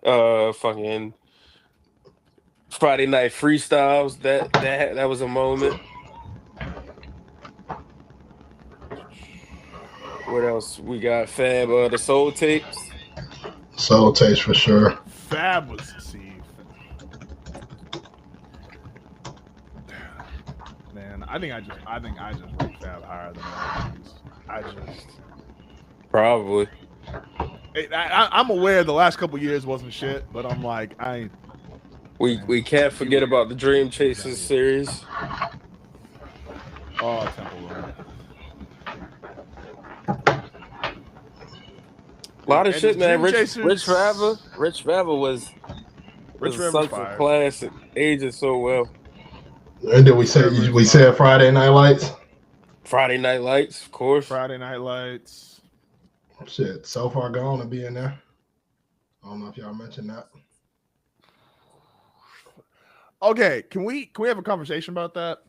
C: Fucking Friday Night Freestyles. That was a moment. What else? We got Fab. The Soul Tapes.
A: Soul taste for sure.
B: Fab was man. I think I just rank Fab higher than all of these. I just
C: Probably.
B: I'm aware the last couple years wasn't shit, but I'm like man,
C: We can't
B: he
C: forget
B: was
C: about the Dream
B: he was that
C: Chasers
B: good.
C: series.
B: Oh, Temple Run.
C: A lot of
B: And this
C: shit, man.
B: Dream Chasers,
C: Rich Forever
B: Rich
C: was
B: Forever's
C: such a
B: fire.
C: classic. Ages so well.
A: And did we
B: Rich
A: say
B: Forever is
A: we said
B: fire.
A: Friday Night Lights?
C: Friday Night Lights, of course.
B: Friday Night Lights.
A: Shit, so far gone to be in there. I don't know if y'all mentioned that.
B: Okay, can we have a conversation about that?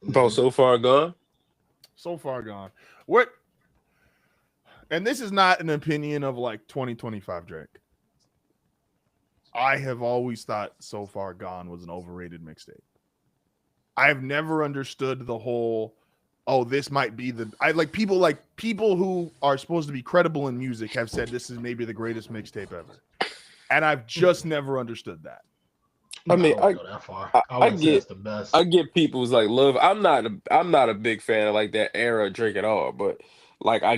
C: About So Far Gone.
B: So far gone. What? And this is not an opinion of like 2025 Drake. I have always thought So Far Gone was an overrated mixtape. I've never understood the whole oh this might be the I like people who are supposed to be credible in music have said this is maybe the greatest mixtape ever. And I've just never understood that.
C: I
A: No, I
C: mean,
A: wouldn't go that far. I
C: I
A: wouldn't say
C: get
A: it's the best.
C: I get people's like love. I'm not a big fan of like that era of Drake at all. But like I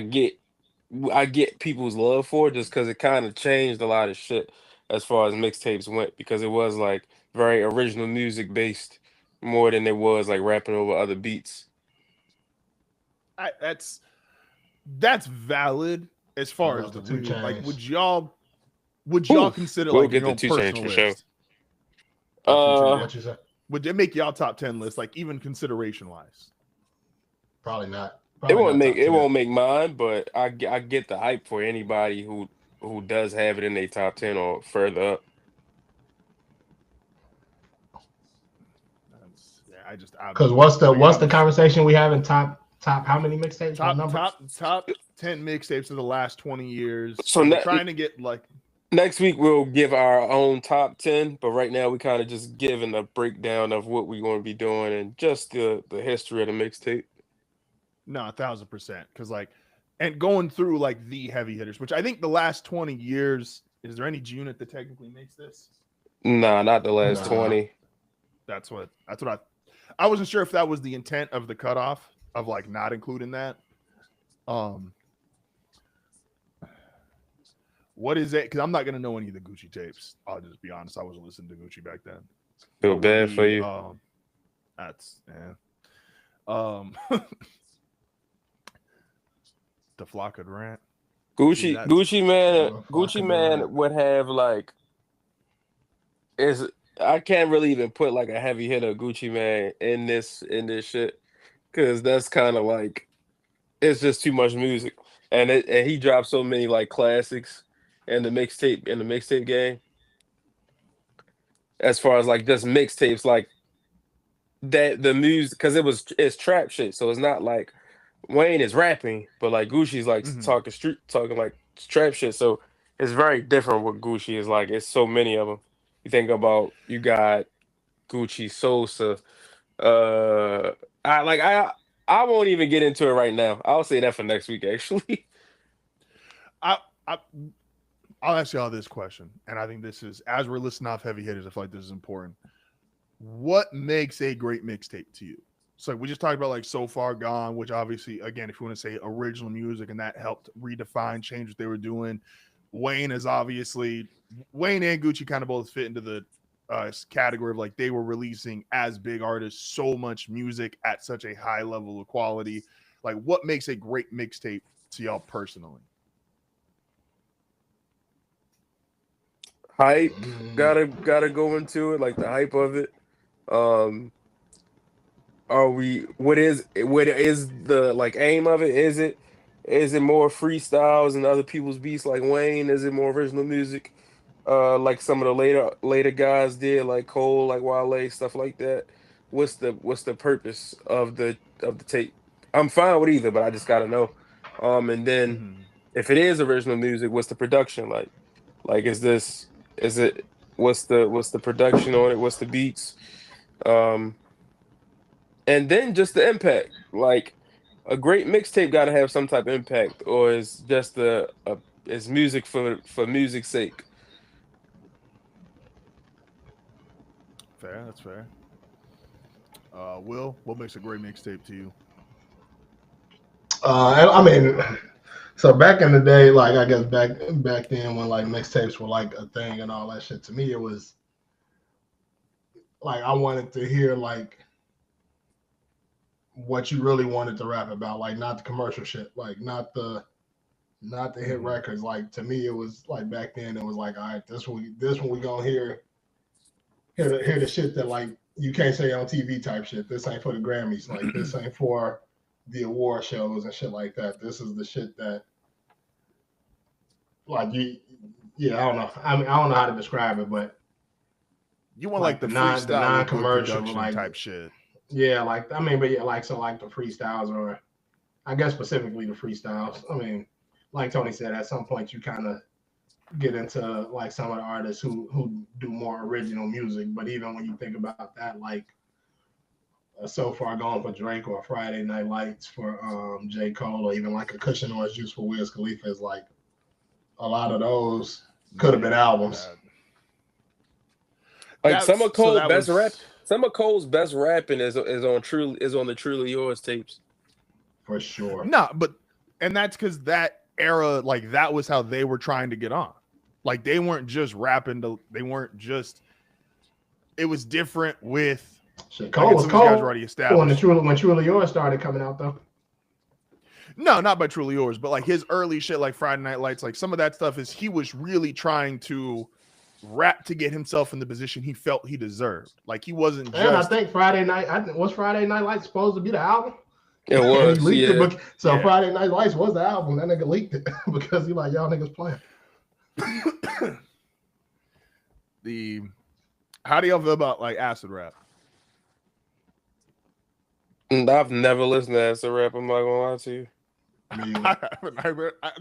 C: get people's love for it just because it kind of changed a lot of shit as far as mixtapes went because it was like very original music based more than it was like rapping over other beats.
B: That's valid as
A: What
B: far as
A: about
B: the
A: the two
B: real like
A: chains?
B: would y'all
C: Ooh,
B: consider
C: we'll
B: like in
C: get
B: your
C: the
B: own
C: 2 Chainz
B: personal
C: for sure.
B: list Two
C: Uh,
B: Chainz?
A: What you say?
B: Would it make y'all top 10 list, like even consideration wise?
A: Probably not. Probably not top
C: it
A: 10.
C: won't make mine, but I get the hype for anybody who does have it in their top 10 or further up.
B: Yeah, I'm
A: Because
B: like
A: what's the
B: I'm
A: conversation we having? Top how many mixtapes? What
B: top
A: numbers?
B: top 10 mixtapes of the last 20 years,
C: So
B: and we're trying to get like
C: next week we'll give our own top 10, but right now we kind of just giving a breakdown of what we're going to be doing and just the history of the mixtape.
B: no 1,000% because like and going through like the heavy hitters, which I think the last 20 years. Is there any unit that technically makes this?
C: Nah, not the last
A: Nah.
C: 20.
B: That's what I wasn't sure if that was the intent of the cutoff of like not including that. Um, what is it? Because I'm not gonna know any of the Gucci tapes. I'll just be honest. I wasn't listening to Gucci back then.
C: Feel
B: What would
C: bad for
B: be?
C: you.
B: That's um, the flock of rant. See, that's
C: Gucci Man would have like is I can't really even put like a heavy hitter Gucci Man in this shit because that's kind of like it's just too much music, and he dropped so many like classics in the mixtape game. As far as like just mixtapes, like that the music because it's trap shit, so it's not like Wayne is rapping, but like Gucci's like
B: mm-hmm.
C: talking like trap shit. So it's very different what Gucci is like. It's so many of them. You think about you got Gucci Sosa. Uh, I like I won't even get into it right now. I'll say that for next week, actually.
B: I I'll ask y'all this question, and I think this is, as we're listing off heavy hitters, I feel like this is important. What makes a great mixtape to you? So we just talked about like So Far Gone, which obviously, again, if you want to say original music, and that helped redefine, change what they were doing. Wayne is obviously, Wayne and Gucci kind of both fit into the category of like they were releasing as big artists so much music at such a high level of quality. Like, what makes a great mixtape to y'all personally?
C: Hype, gotta go into it, like the hype of it. What is the like aim of it? Is it more freestyles and other people's beats like Wayne? Is it more original music? Like some of the later guys did, like Cole, like Wale, stuff like that. What's the purpose of the tape? I'm fine with either, but I just gotta know. And then if it is original music, what's the production like? Like, is it what's the production on it? What's the beats? Um, and then just the impact. Like a great mixtape got to have some type of impact, or is just is music for music's sake?
B: Fair, that's fair. Will, what makes a great mixtape to you?
A: I mean, so back in the day, like I guess back then when like mixtapes were like a thing and all that shit, to me it was like I wanted to hear like what you really wanted to rap about, like not the commercial shit, like not the hit records. Like to me, it was like back then it was like, all right, this one we gonna hear the shit that like you can't say on TV type shit. This ain't for the Grammys, like this ain't for the award shows and shit like that. This is the shit that like yeah, I don't know. I mean, I don't know how to describe it, but
B: you want like the non-commercial
A: like
B: type shit.
A: Yeah, like I mean, but yeah, like so like the freestyles, or I guess specifically the freestyles. I mean, like Tony said, at some point you kind of get into like some of the artists who do more original music. But even when you think about that, like So Far Gone for Drake, or Friday Night Lights for J. Cole, or even like a Cushion Orange Juice for Wiz Khalifa, is like a lot of those could have been albums.
C: Like some of Cole's best rapping is on the Truly Yours tapes.
A: For sure.
B: No, and that's because that era, like that was how they were trying to get on. Like they weren't just rapping. It was different with.
A: Shit, Cole was Cole. Guys were already established. When Truly Yours started coming out, though.
B: No, not by Truly Yours, but like his early shit, like Friday Night Lights, like some of that stuff is he was really trying to rap to get himself in the position he felt he deserved. Like he wasn't.
A: And I think Friday Night Lights supposed to be the album?
C: It was. Yeah.
A: So Friday Night Lights was the album. That nigga leaked it because he like, y'all niggas playing.
B: How do y'all feel about like acid rap?
C: I've never listened to acid rap. I'm not gonna lie to you.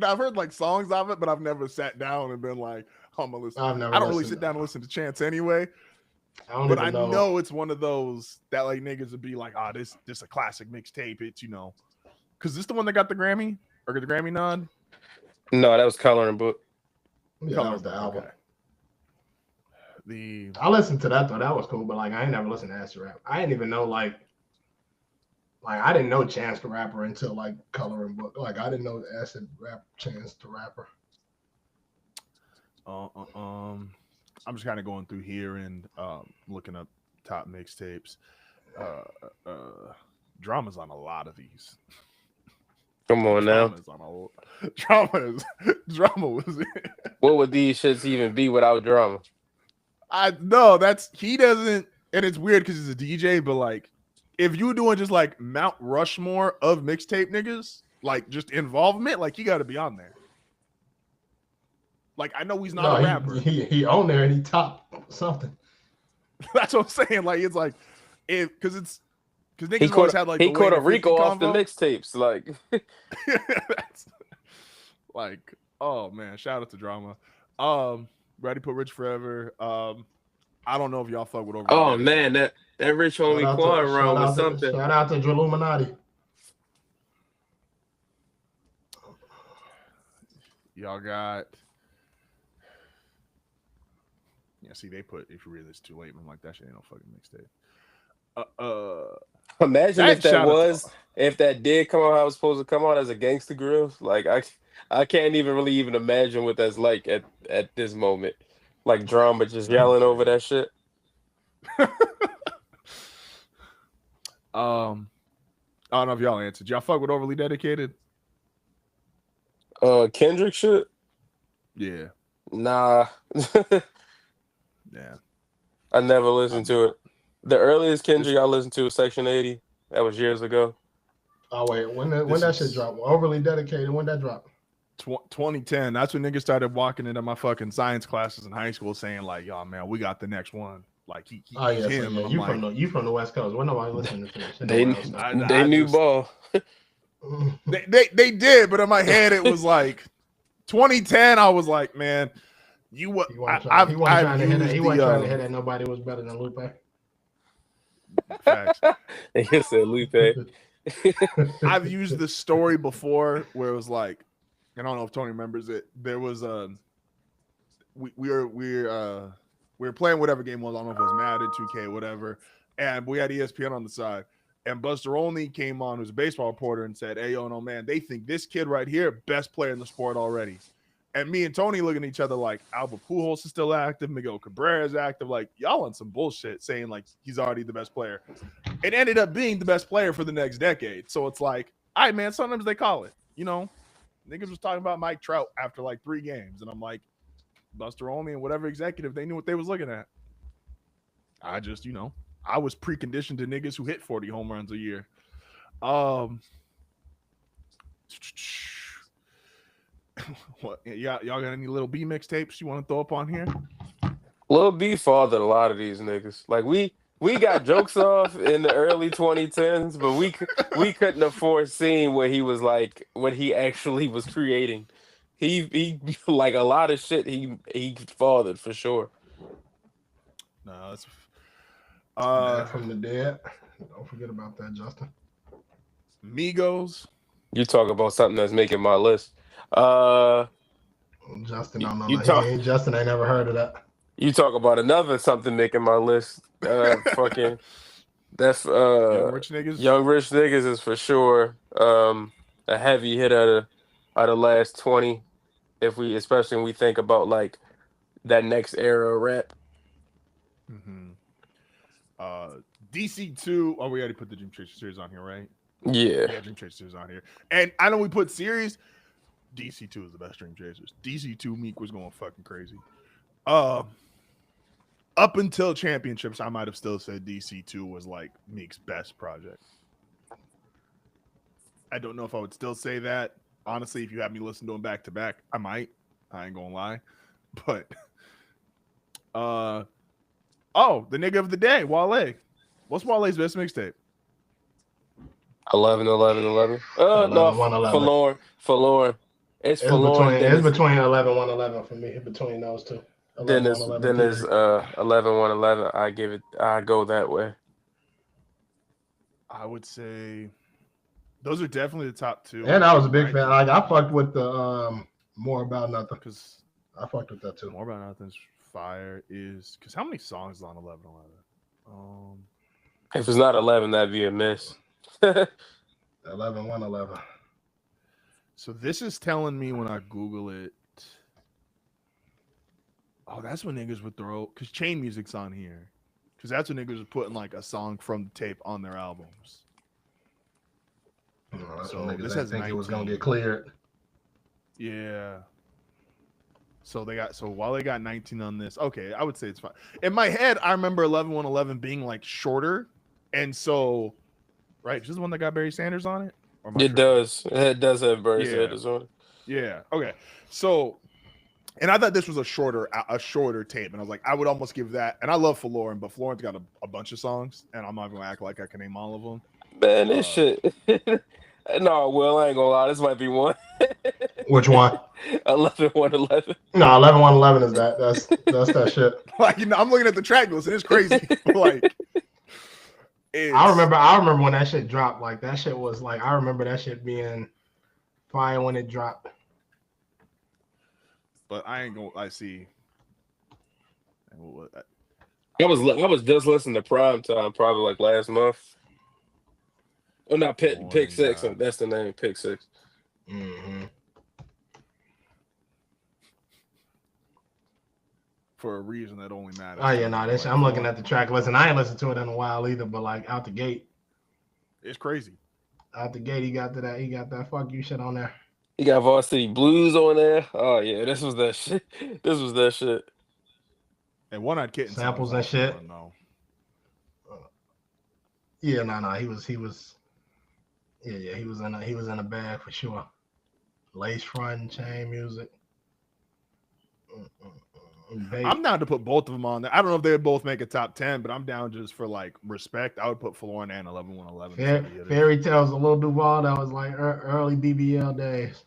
B: I've heard like songs of it, but I've never sat down and been like, oh, I'm gonna listen. I don't really sit down and listen to Chance anyway. But I know it's one of those that like niggas would be like, this a classic mixtape. It's because this the one that got the Grammy or the Grammy nod.
C: No, that was Coloring Book.
A: Yeah, that was the album. I listened to that though. That was cool, but like I ain't never listened to acid rap. I didn't even know like I didn't know Chance the Rapper until like Coloring Book. Like I didn't know acid rap Chance the Rapper.
B: I'm just kind of going through here and looking up top mixtapes. Drama's on a lot of these.
C: Come on now.
B: Drama was it.
C: What would these shits even be without Drama?
B: I know he doesn't, and it's weird because he's a DJ, but like if you were doing just like Mount Rushmore of mixtape niggas, like just involvement, like he got to be on there. Like I know he's not a rapper.
A: He on there and he top something.
B: That's what I'm saying. Like it's like because niggas always had like
C: he caught a Rico off the mixtapes. Like
B: that's like, oh man, shout out to Drama. Ready Put Rich Forever. I don't know if y'all fuck with over.
C: Oh man, that Rich homie Quan around with something.
A: Shout out to Illuminati.
B: Y'all got. Yeah, see, they put if you read this too late, I'm like that shit ain't no fucking mixtape.
C: Imagine
B: That
C: if that
B: shout out to,
C: was, if that did come out how it was supposed to come out as a Gangsta Grills. Like I can't even really even imagine what that's like at this moment. Like drama just yelling over that shit.
B: I don't know if y'all answered. Y'all fuck with Overly Dedicated?
C: Kendrick shit?
B: Yeah.
C: Nah.
B: Yeah.
C: I never listened to it. The earliest Kendrick I listened to was Section 80. That was years ago.
A: Oh wait, when that shit dropped? Overly Dedicated. When that dropped?
B: 2010. That's when niggas started walking into my fucking science classes in high school saying like, "Yo, man, we got the next one." Like he's him.
A: So yeah, you from the West Coast. When nobody listening to this shit?
C: They knew ball.
B: they did, but in my head it was like 2010. I was like, man, he wasn't trying to
A: hear that nobody was better than Lupe.
B: Facts.
C: They said Lupe.
B: I've used the story before where it was like, I don't know if Tony remembers it. There was we were playing whatever game was. I don't know if it was Madden, 2K, whatever, and we had ESPN on the side. And Buster Olney came on, who's a baseball reporter, and said, "Hey, yo, no man, they think this kid right here, best player in the sport already." And me and Tony looking at each other like, Albert Pujols is still active, Miguel Cabrera is active. Like, y'all on some bullshit saying like he's already the best player. It ended up being the best player for the next decade. So it's like, all right, man, sometimes they call it. You know, niggas was talking about Mike Trout after like 3 games. And I'm like, Buster Olney and whatever executive, they knew what they was looking at. I just, I was preconditioned to niggas who hit 40 home runs a year. What y'all got any little B mixtapes you want to throw up on here?
C: Lil B fathered a lot of these niggas. Like we got jokes off in the early 2010s, but we couldn't have foreseen what he was like, what he actually was creating. He like a lot of shit he fathered for sure.
B: No, that's
A: Back from the dead. Don't forget about that, Justin.
B: Migos.
C: You talk about something that's making my list.
A: Justin, Justin ain't never heard of that.
C: You talk about another something making my list. Fucking that's
B: Young Rich Niggas.
C: Young Rich Niggas is for sure a heavy hit out of last 20. Especially when we think about like that next era of rap.
B: Mm-hmm. DC2. Oh, we already put the Dream Chaser series on here, right?
C: Yeah,
B: Dream Chasers on here. And I know we put series. DC2 is the best Dream Chasers. DC2 Meek was going fucking crazy. Up until championships, I might have still said DC2 was like Meek's best project. I don't know if I would still say that. Honestly, if you have me listen to them back to back, I might. I ain't gonna lie. But the nigga of the day, Wale. What's Wale's best mixtape?
C: 11. No, Forlorn. It's Forlorn.
A: It's between 11, 111 for me. Between those two.
C: 11, then there's 11, 111. I go that way.
B: I would say those are definitely the top 2.
A: And I was a big fan. Like I fucked with the More About Nothing because I fucked with that too.
B: More About Nothing's fire is because how many songs is on 11, 11?
C: If it's not 11, that'd be a miss.
A: 11, 111.
B: So this is telling me when I Google it. Oh, that's when niggas would throw because chain music's on here. Because that's when niggas are putting like a song from the tape on their albums.
A: So this has think it was gonna get cleared.
B: Yeah. So while they got 19 on this, okay, I would say it's fine. In my head, I remember 11, 111 being like shorter, and so right, is this the one that got Barry Sanders on it?
C: It does. It does have Barry Sanders on it.
B: Yeah. Okay. So, and I thought this was a shorter tape, and I was like, I would almost give that. And I love Forlorn, but Florin's got a bunch of songs, and I'm not gonna act like I can name all of them.
C: Man, this shit. No, Will, I ain't gonna lie. This might be one.
A: Which one?
C: 11, 111.
A: No, 11, 111 is that. That's that shit.
B: Like I'm looking at the track list, and it's crazy. Like.
A: I remember when that shit dropped. Like that shit was like I remember that shit being fire when it dropped.
B: But I ain't gonna. I see.
C: I was just listening to Prime Time probably like last month. Oh, not Pick
B: Morning
C: Six.
B: God.
C: That's the name. Pick Six.
A: Mm-hmm.
B: For a reason that only matters.
A: Oh yeah, no, this. I'm looking at the track list, and I ain't listened to it in a while either. But like out the gate,
B: it's crazy.
A: Out the gate, he got that fuck you shit on there.
C: You got Varsity Blues on there. Oh yeah, this was that shit. This was that shit.
B: And One Eyed Kitten
A: samples and shit.
B: Fun, though.
A: Yeah, no, he was. Yeah, he was in a bag for sure. Lace front chain music.
B: I'm down to put both of them on there. I don't know if they would both make a top 10, but I'm down just for like respect. I would put Florida and 11-111.
A: Fairy Tales, a Lil Duval. That was like early BBL days.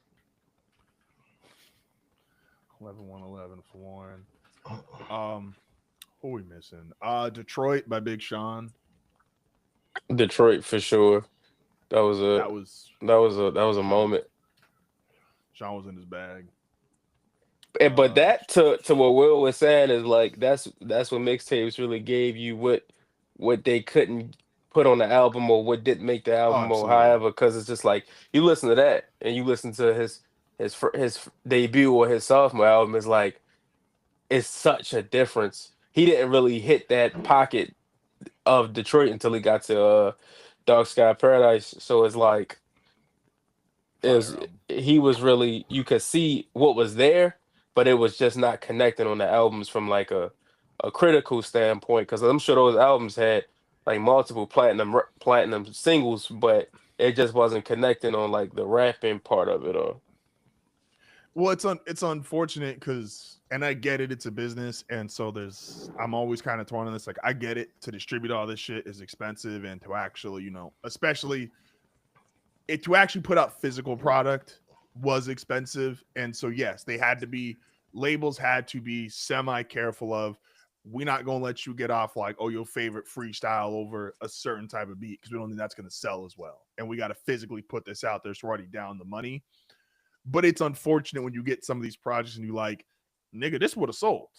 B: 11-111 Florida. Who are we missing? Detroit by Big Sean.
C: Detroit for sure. That was a moment.
B: Sean was in his bag.
C: But that to what Will was saying is like that's what mixtapes really gave you what they couldn't put on the album or what didn't make the album or however, because it's just like you listen to that and you listen to his debut or his sophomore album, is like it's such a difference. He didn't really hit that pocket of Detroit until he got to Dark Sky Paradise. So it's like he was really, you could see what was there, but it was just not connecting on the albums from like a critical standpoint, because I'm sure those albums had like multiple platinum singles, but it just wasn't connecting on like the rapping part of it all.
B: Well, it's unfortunate because, and I get it, it's a business, and so I'm always kind of torn on this. Like, I get it, to distribute all this shit is expensive, and to actually, especially to actually put out physical product was expensive. And so yes, labels had to be semi careful of, we're not going to let you get off like, oh, your favorite freestyle over a certain type of beat, because we don't think that's going to sell as well, and we got to physically put this out there so we're already down the money. But it's unfortunate when you get some of these projects and you like, nigga, this would have sold.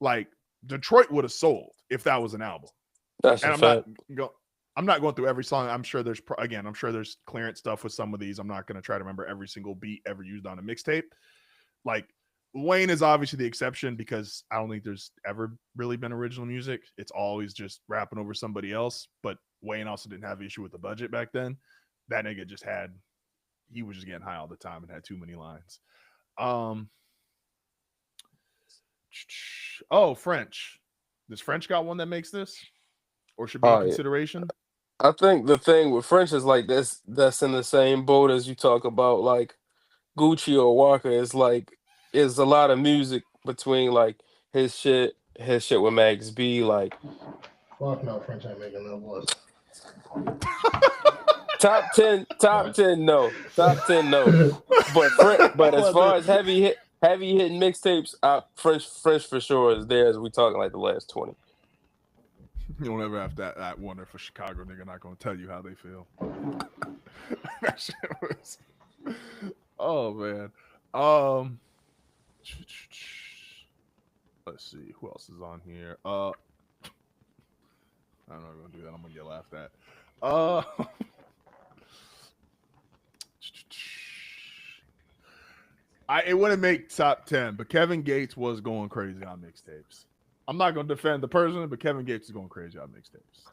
B: Like, Detroit would have sold if that was an album.
C: That's
B: and
C: a fact.
B: I'm not going through every song. I'm sure there's clearance stuff with some of these. I'm not going to try to remember every single beat ever used on a mixtape. Like, Wayne is obviously the exception, because I don't think there's ever really been original music. It's always just rapping over somebody else. But Wayne also didn't have an issue with the budget back then. That nigga he was just getting high all the time and had too many lines. French. Does French got one that makes this? Or should be in consideration?
C: I think the thing with French is like that's in the same boat as you talk about like Gucci or Walker. Is like is a lot of music between like his shit with Max B. Like,
A: fuck no, French ain't making no list.
C: Top 10, no. Top 10, no. But as far as heavy hitting mixtapes, French for sure is there, as we talking like the last 20.
B: You don't ever have that wonder for Chicago nigga not gonna tell you how they feel. That shit was. Oh man. Let's see who else is on here. I'm not gonna do that. I'm gonna get laughed at. It wouldn't make top 10, but Kevin Gates was going crazy on mixtapes. I'm not going to defend the person, but Kevin Gates is going crazy on mixtapes.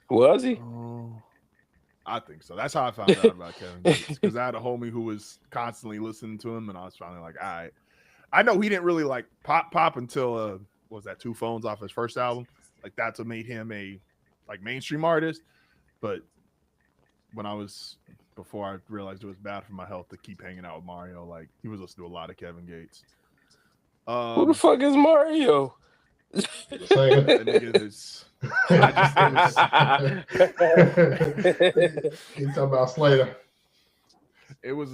C: Was he?
B: I think so. That's how I found out about Kevin Gates, because I had a homie who was constantly listening to him, and I was finally like, all right. I know he didn't really like pop until what was that, Two Phones off his first album. Like, that's what made him a like mainstream artist. But before I realized it was bad for my health to keep hanging out with Mario, like, he was listening to a lot of Kevin Gates.
C: Who the fuck is Mario?
A: You talking about Slater?
B: It was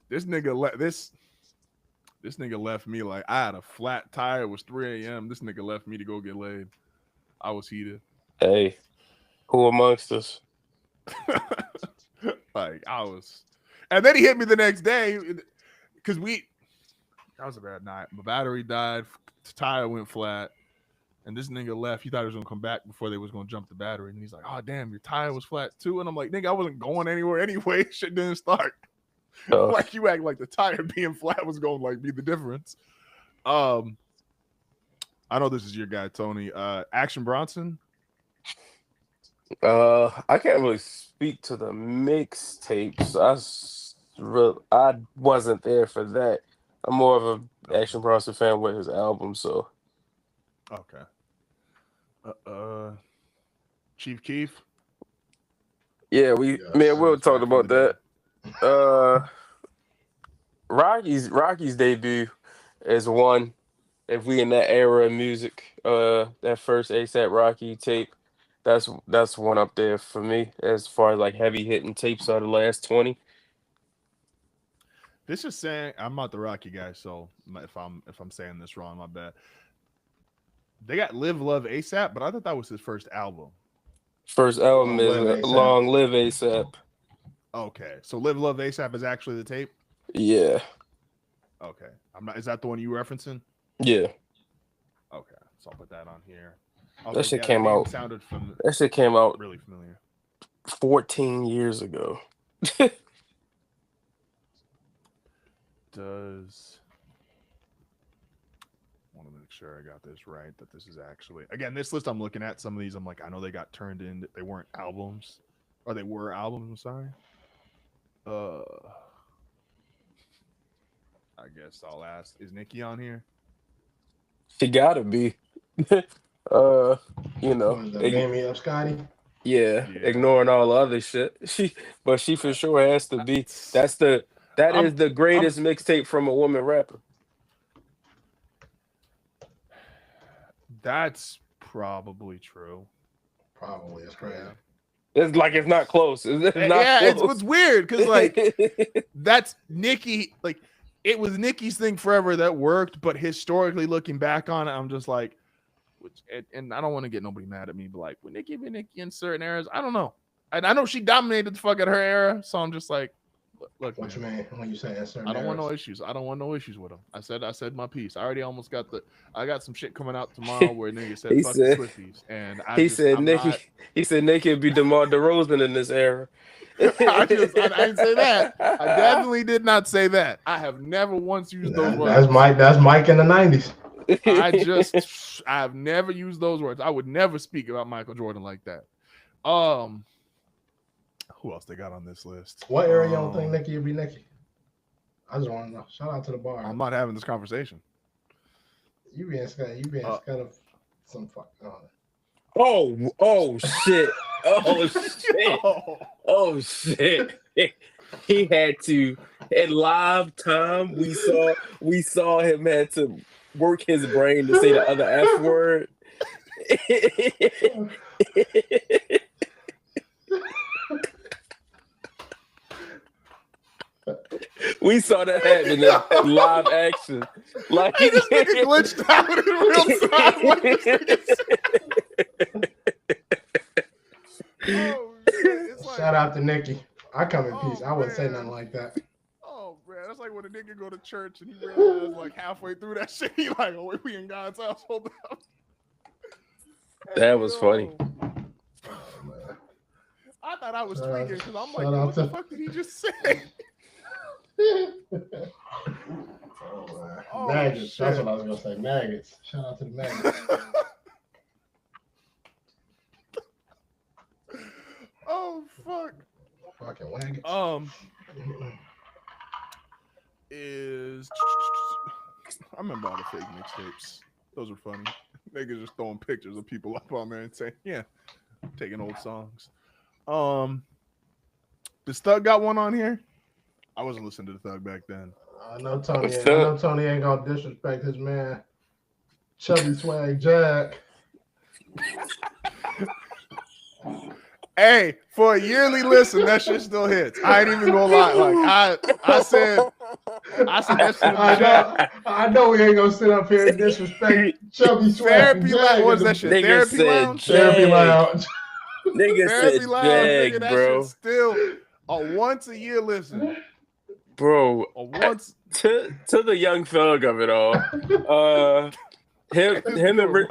B: this nigga left me like I had a flat tire. It was 3 a.m. This nigga left me to go get laid. I was heated.
C: Hey, who amongst us?
B: Like, I was, and then he hit me the next day because That was a bad night. My battery died. Tire went flat. And this nigga left. He thought he was gonna come back before they was gonna jump the battery. And he's like, "Oh damn, your tire was flat too." And I'm like, "Nigga, I wasn't going anywhere anyway. Shit didn't start." Like you act like the tire being flat was gonna like be the difference. I know this is your guy, Tony. Action Bronson.
C: I can't really speak to the mixtapes. I wasn't there for that. I'm more of an Action Bronson fan with his album, so.
B: Okay. Chief Keef.
C: Yeah, we'll talk about that. Rocky's debut is one. If we in that era of music, that first ASAP Rocky tape, that's one up there for me as far as like heavy hitting tapes of the last 20.
B: This is saying I'm not the Rocky guy, so if I'm saying this wrong, my bad. They got Live Love ASAP, but I thought that was his first album.
C: First album is Long Live ASAP.
B: Okay, so Live Love ASAP is actually the tape.
C: Yeah.
B: Okay, Is that the one you referencing?
C: Yeah.
B: Okay, so I'll put that on here.
C: That shit came out. That shit came out
B: really familiar.
C: 14 years ago.
B: Want to make sure I got this right, that this is actually, again, this list I'm looking at, some of these I'm like, I know they got turned in, they weren't albums, or they were albums, I'm sorry. I guess I'll ask, is Nicki on here?
C: She gotta be.
A: Name me up, Scotty.
C: Yeah, ignoring all the other shit. She for sure has to be. That is the greatest mixtape from a woman rapper.
B: That's probably true.
A: Probably, it's crazy.
C: It's like it's not close. It's
B: it's weird because like that's Nicki. Like it was Nicki's thing forever that worked, but historically looking back on it, I'm just like, and I don't want to get nobody mad at me, but like would Nicki be Nicki in certain eras? I don't know. And I know she dominated the fuck out of her era, so I'm just like, look.
A: What you mean when you say certain
B: I don't want no issues. I don't want no issues with him. I said my piece. I already almost got I got some shit coming out tomorrow where nigga said fuck the Swifties, and
C: he said Nicki would be DeMar DeRozan in this era.
B: I didn't say that. I definitely did not say that. I have never once used those words.
A: That's Mike in the 90s.
B: I've never used those words. I would never speak about Michael Jordan like that. Who else they got on this list?
A: What area you don't think Nicki would be Nicki? I just want to know. Shout out to the bar.
B: I'm not having this conversation.
A: You being scared of some fuck.
C: Oh shit. Oh shit. Oh shit. He had to at live time. We saw him had to work his brain to say the other F word. We saw that happen in live action. Like
B: he just glitched out in real time.
A: Shout out to Nicki. I come in peace. I wouldn't say nothing like that.
B: Oh man, that's like when a nigga go to church and he realizes like halfway through that shit, he like, oh, we in God's house. Hold up.
C: That was funny.
B: I thought I was tweaking because I'm like, what the fuck did he just say?
A: Maggots. Shit. That's what I was gonna say. Maggots. Shout out to the maggots.
B: Oh fuck.
A: Fucking maggots.
B: I remember all the fake mixtapes. Those were funny. Niggas just throwing pictures of people up on there and saying, yeah, taking old songs. Does Thug got one on here? I wasn't listening to the Thug back then.
A: I know Tony ain't gonna disrespect his man, Chubby Swag Jack.
B: Hey, for a yearly listen, that shit still hits. I ain't even gonna lie. Like I said that shit in the chat.
A: I know we ain't gonna sit up here and disrespect Chubby Swag Jack.
B: What's that shit? Therapy Lounge?
A: Therapy Lounge.
C: Nigga said Jag,
B: nigga, that
C: bro.
B: Still a once a year listen.
C: Bro, to the young thug of it all. Him and Rich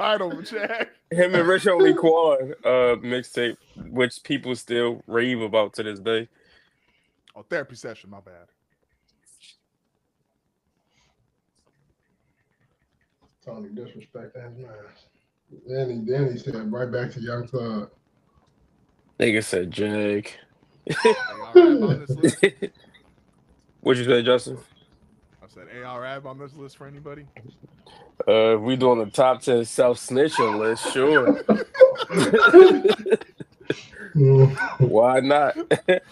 C: Homie Quan mixtape, which people still rave about to this day.
B: Oh, therapy session. My bad.
A: Tony disrespect his man. Then he said right back to Young Thug.
C: Nigga said Jag.
B: What'd
C: you say, Justin?
B: I said ARAB on this list for anybody?
C: We doing the top 10 self-snitching list, sure. Why not?
A: That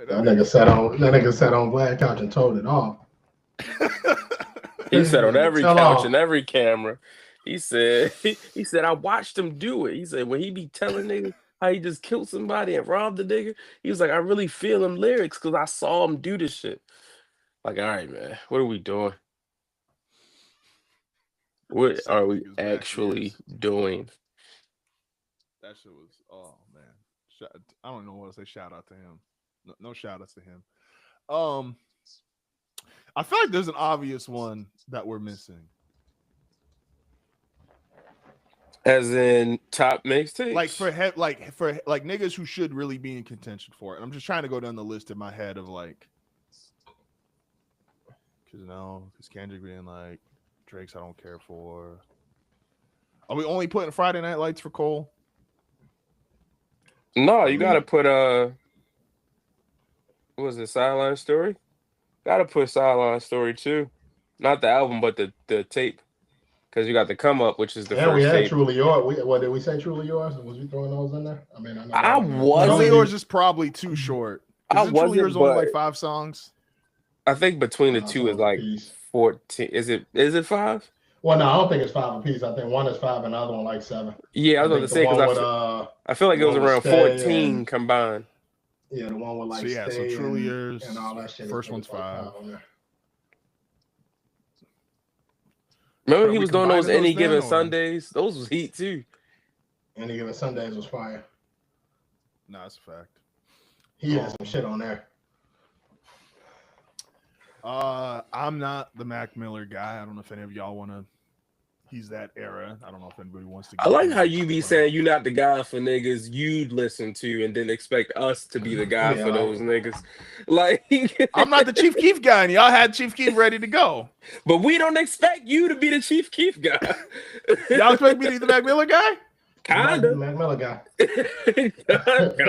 A: nigga sat on Vlad couch and told it all.
C: He said on every couch and every camera. He said I watched him do it. He said when he be telling niggas how he just killed somebody and robbed the nigga, he was like, I really feel them lyrics because I saw him do this shit. Like, all right, man, what are we doing? What are we actually doing?
B: That shit was, oh man. I don't know what to say. Shout out to him. No shout outs to him. I feel like there's an obvious one that we're missing.
C: As in top mixtapes?
B: Like for niggas who should really be in contention for it. I'm just trying to go down the list in my head of like, because Kendrick being like, Drake's I don't care for. Are we only putting Friday Night Lights for Cole?
C: No, you gotta put what was it, Sideline Story? Gotta put Sideline Story too. Not the album, but the tape. Because you got the Come Up, which is the first
A: we had
C: tape.
A: Truly Yours. What did we say? Truly Yours? Was we throwing those in there? I mean,
C: I wasn't.
B: Truly Yours is probably too short. Truly Yours only like 5 songs?
C: I think between the two is like 14. Is it 5?
A: Well, no, I don't think it's 5 apiece. I think one is 5 and the other one like 7.
C: Yeah, I was going to say because I feel like it was around 14 combined.
A: Yeah, the one with like
B: so Truly Yours
A: and all that shit.
B: First one's 5.
C: Remember he was doing those Any Given Sundays? Those was heat too.
A: Any Given Sundays was fire.
B: Nah, that's a fact.
A: He had some shit on there.
B: I'm not the Mac Miller guy. I don't know if any of y'all want to. He's that era. I don't know if anybody wants to.
C: I like how you be saying you're not the guy for niggas you'd listen to, and then expect us to be the guy for those niggas. Like
B: I'm not the Chief Keef guy, and y'all had Chief Keef ready to go.
C: But we don't expect you to be the Chief Keef guy.
B: Y'all expect me to be the Mac Miller guy?
A: Kinda. Mac Miller guy.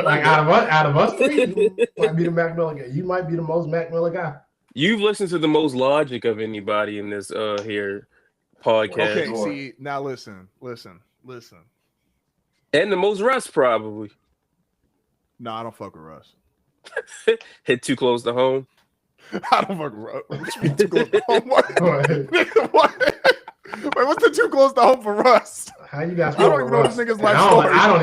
A: Like out of us three, you might be the Mac Miller guy. You might be the most Mac Miller guy.
C: You've listened to the most Logic of anybody in this here podcast.
B: Okay, see, now listen.
C: And the most Russ, probably.
B: No, I don't fuck with Russ.
C: Hit Too Close to Home.
B: I don't fuck with Russ. What? Too close to home? What? Wait, what's the Too Close to Home for Russ?
A: How you guys?
B: I don't even know this nigga's life
A: story. I don't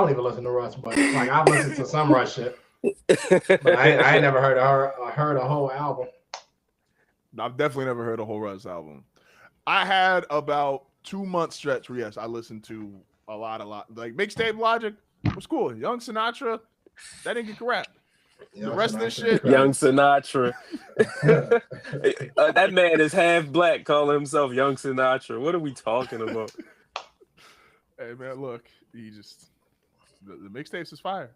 A: even listen to Russ, but like I listen to some Russ shit. But I ain't never heard a whole album.
B: I've definitely never heard a whole Russ album. I had about 2 month stretch where yes, I listened to a lot. Like Mixtape Logic was cool. Young Sinatra, that didn't get rap. The rest of this shit,
C: Young Sinatra. That man is half black, calling himself Young Sinatra. What are we talking about?
B: Hey man, look, he just the mixtapes is fire.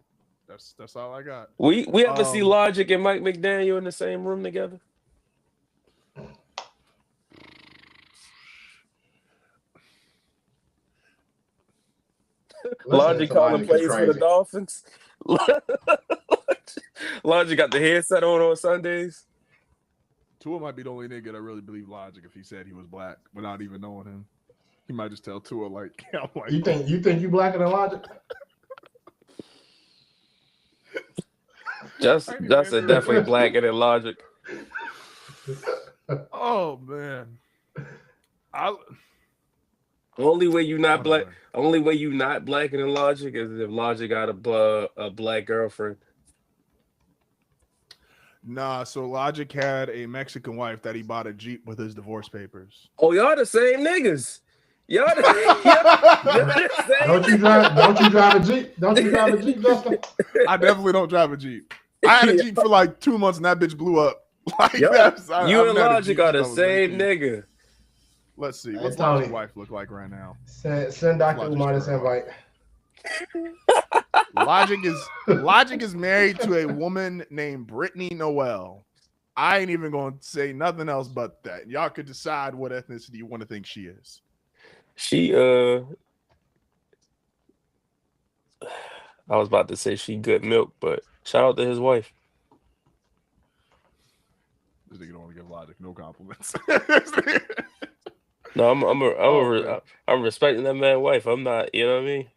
B: That's all I got.
C: We ever see Logic and Mike McDaniel in the same room together? Logic calling plays for the Dolphins. Logic got the headset on Sundays.
B: Tua might be the only nigga that really believe Logic if he said he was black without even knowing him. He might just tell Tua like, yeah, like
A: you think you blacker than Logic?
C: Justin definitely blacker than Logic.
B: Oh man.
C: Only way you not black blacker than Logic is if Logic got a black girlfriend.
B: Nah, so Logic had a Mexican wife that he bought a Jeep with his divorce papers.
C: Oh, y'all the same niggas. Y'all the same.
A: Don't you drive a Jeep? Don't you drive a Jeep, Justin?
B: I definitely don't drive a Jeep. I had a Jeep for like 2 months and that bitch blew up. Like
C: Yo, you and Logic are the same
B: 18.
C: nigga.
B: Let's see.
A: Hey,
B: What's
A: Tony.
B: Logic's wife look like right now?
A: Send Dr. Umar this invite.
B: Logic is married to a woman named Brittany Noel. I ain't even gonna say nothing else but that. Y'all could decide what ethnicity you want to think she is.
C: She I was about to say she good milk, but shout out to his wife.
B: This nigga don't want to give Logic no compliments.
C: No, I'm respecting that man's wife. I'm not, you know what I mean?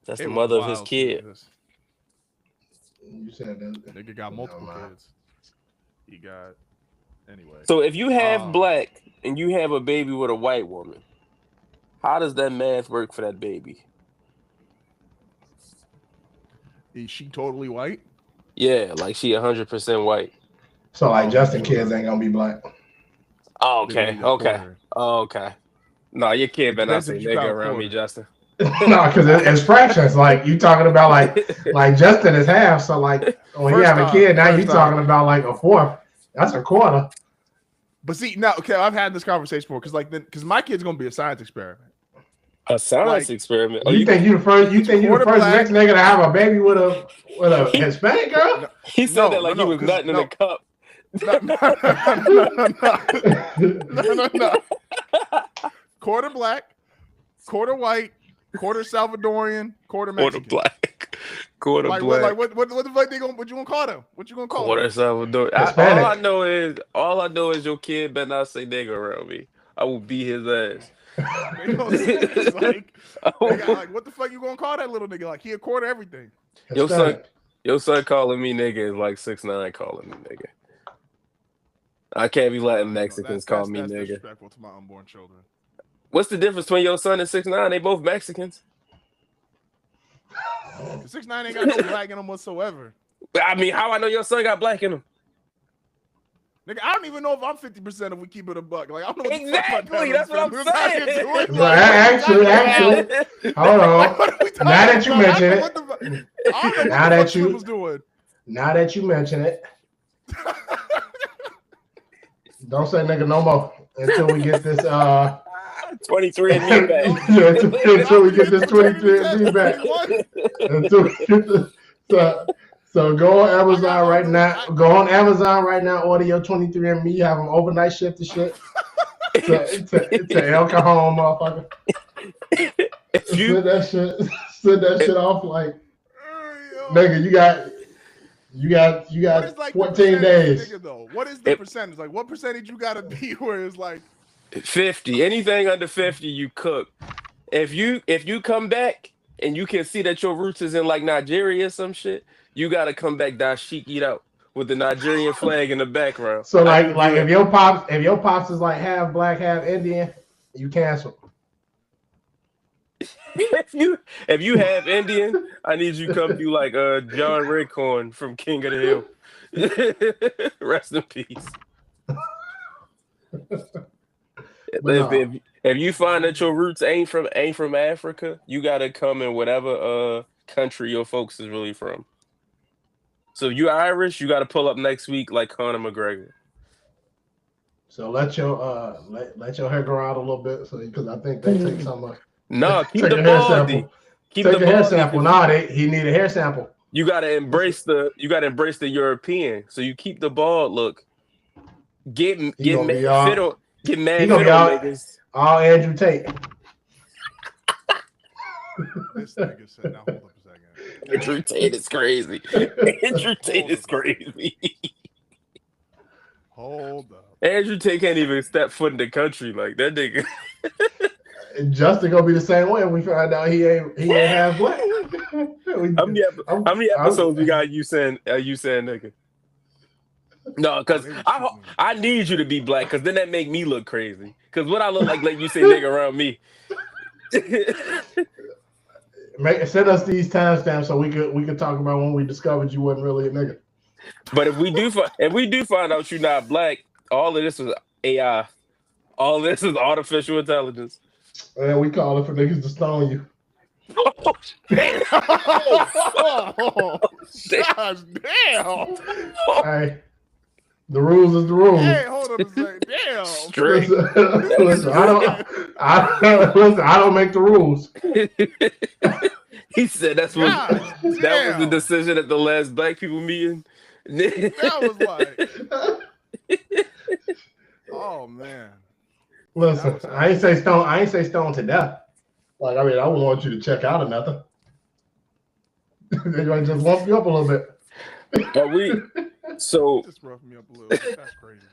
C: That's the mother of his kid.
A: You said that.
B: Nigga got multiple kids. He got anyway.
C: So if you have black and you have a baby with a white woman, how does that math work for that baby?
B: Is she totally white?
C: Yeah, like she 100% white.
A: So like Justin kids ain't gonna be black.
C: Oh, okay. No, your kid better not say nigga around me, Justin.
A: No, because it's fractions. Like you talking about like Justin is half. So like when you have a kid, now you talking about like a fourth. That's a quarter.
B: But see, now okay, I've had this conversation before because my kid's gonna be a science experiment.
C: A science experiment.
A: You think you the first next nigga to have a baby with a Hispanic girl?
C: He said that like he was nutting in a cup.
B: No. Quarter black, quarter white, quarter Salvadorian, quarter Mexican.
C: Quarter black.
B: What the fuck what you gonna call them? What you gonna call
C: quarter
B: them?
C: Salvadorian. All I know is your kid better not say nigga around me. I will beat his ass.
B: Like, what the fuck you gonna call that little nigga? Like he a quarter everything.
C: Your son calling me nigga is like 6ix9ine calling me nigga. I can't be letting Mexicans call me nigga. That's
B: disrespectful to my unborn children.
C: What's the difference between your son and 6ix9ine? They both Mexicans.
B: 6ix9ine ain't got no black in him whatsoever.
C: I mean, how I know your son got black in him?
B: Nigga, I don't even know if I'm 50% if we keep it a buck. Like I don't know what
C: exactly. That's what I'm saying.
A: Actually, hold on. Now that you mention it, now that you mention it, don't say nigga no more until we get this
C: 23andMe back.
A: Until we get this 23andMe back. Until we get this. So go on Amazon right now. Go on Amazon right now. Order your 23andMe. Have them overnight shift the shit to El Cajon, motherfucker. Send that shit off like, nigga. You got 14 days.
B: Nigga, what is the percentage? Like, what percentage you gotta be where it's like
C: 50? Anything under 50, you cook. If you come back and you can see that your roots is in like Nigeria or some shit, you gotta come back dashiki out with the Nigerian flag in the background.
A: So like if your pops is like half black, half Indian, you cancel.
C: If you have Indian, I need you to come do like John Raycorn from King of the Hill. Rest in peace. If you find that your roots ain't from Africa, you gotta come in whatever country your folks is really from. So if you Irish, you gotta pull up next week like Conor McGregor.
A: So let your hair grow out a little bit, so because I think they take some.
C: No, keep the baldy.
A: Keep the hair sample. Nah, he need a hair sample.
C: You gotta embrace the European. So you keep the bald look. Get mad fit on niggas.
A: All Andrew Tate.
B: This nigga said, now hold up a second.
C: Andrew Tate is crazy. Andrew Tate is crazy.
B: Hold up.
C: Andrew Tate can't even step foot in the country like that nigga.
A: Justin gonna be the same way. We find out he ain't half black.
C: How many episodes we got you saying nigga? No, because I need you to be black, because then that make me look crazy. Because what I look like you say nigga around me.
A: Send us these timestamps so we could talk about when we discovered you wasn't really a nigga.
C: But if we do find out you're not black, all of this was AI. All this is artificial intelligence.
A: And we call it for niggas to stone you.
C: Oh, damn.
B: Gosh, damn.
A: Hey, The rules is the rules.
B: Hey, hold on a second. Damn.
C: Straight.
A: Listen, I don't make the rules.
C: He said that was the
B: damn.
C: decision at the last Black people meeting.
B: That was like, oh man.
A: Listen, I ain't say stone to death. Like, I mean, I wouldn't want you to check out or nothing. They might just lump you up a little bit.
C: Are we? So
B: just rough me up a little bit. That's crazy.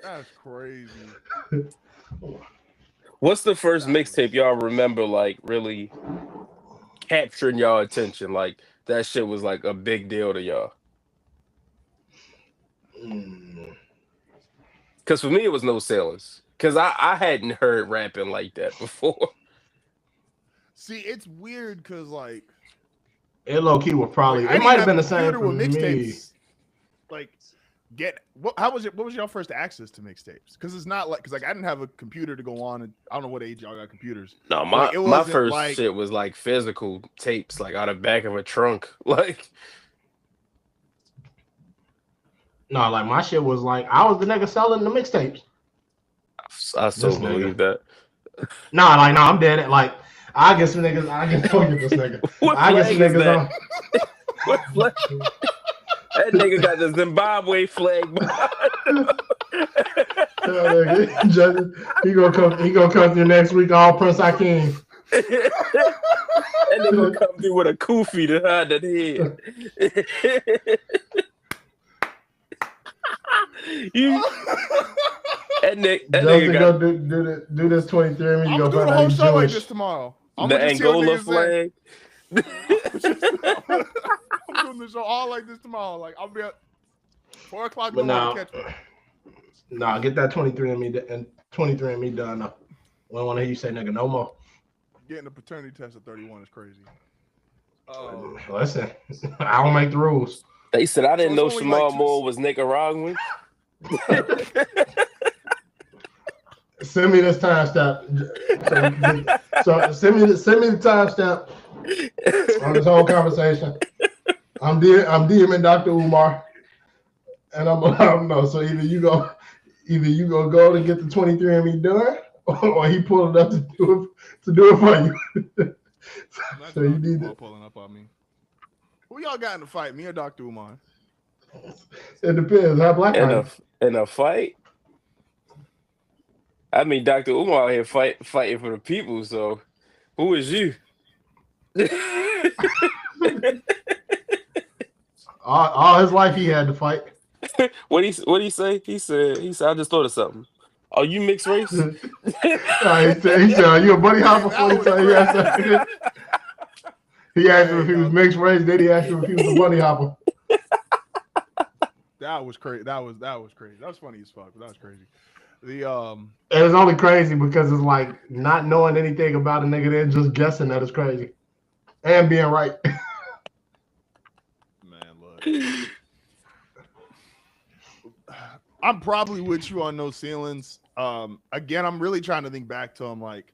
B: That's crazy.
C: What's the first mixtape y'all remember like really capturing y'all attention? Like that shit was like a big deal to y'all. Because for me, it was No Sailors. Because I hadn't heard rapping like that before.
B: See, it's weird because like
A: it low key was probably it might have been the same for me.
B: Like, what was your first access to mixtapes? Because it's not like I didn't have a computer to go on, and I don't know what age y'all got computers.
C: No, my first shit was like physical tapes, like out of back of a trunk, like.
A: No, like my shit was like I was the nigga selling the mixtapes.
C: I still believe that.
A: No, like no, I'm dead. Like I get some niggas. I get this nigga. I get some niggas on.
C: What flag? That nigga got the Zimbabwe flag.
A: He gonna come through next week. All Prince Hakeem.
C: That nigga gonna come through with a kufi to hide that head. That nigga
A: got do this 23 and
B: I'm gonna do the whole show like this tomorrow. I'm
C: the Angola flag.
B: I'm doing the show all like this tomorrow. Like I'll be at 4 o'clock in the morning to catch me.
A: Nah, get that 23andMe done. I don't want to hear you say nigga no more.
B: Getting a paternity test at 31 is crazy.
A: Listen, I don't make the rules.
C: They said I didn't know Shamal Moore was Nicaraguan.
A: Send me this timestamp. So send me the timestamp on this whole conversation. I'm DMing Dr. Umar, and I don't know. So either you go go to get the 23andMe done, or he pulled it up to do it for you. So you need to
B: pulling up on me. Who y'all got in the fight, me or Dr. Umar?
A: It depends. How black
C: in a fight? I mean, Dr. Umar here fighting for the people. So, who is you?
A: all his life he had to fight.
C: What he say? He said I just thought of something. Are you mixed race?
A: He said, are you a bunny hopper? He asked him if he was mixed race. Then he asked him if he was a bunny hopper.
B: That was crazy. That was crazy. That was funny as fuck. But that was crazy.
A: And it's only crazy because it's like not knowing anything about a nigga, then just guessing that it's crazy and being right.
B: Man, look, I'm probably with you on No Ceilings. Again, I'm really trying to think back to him, like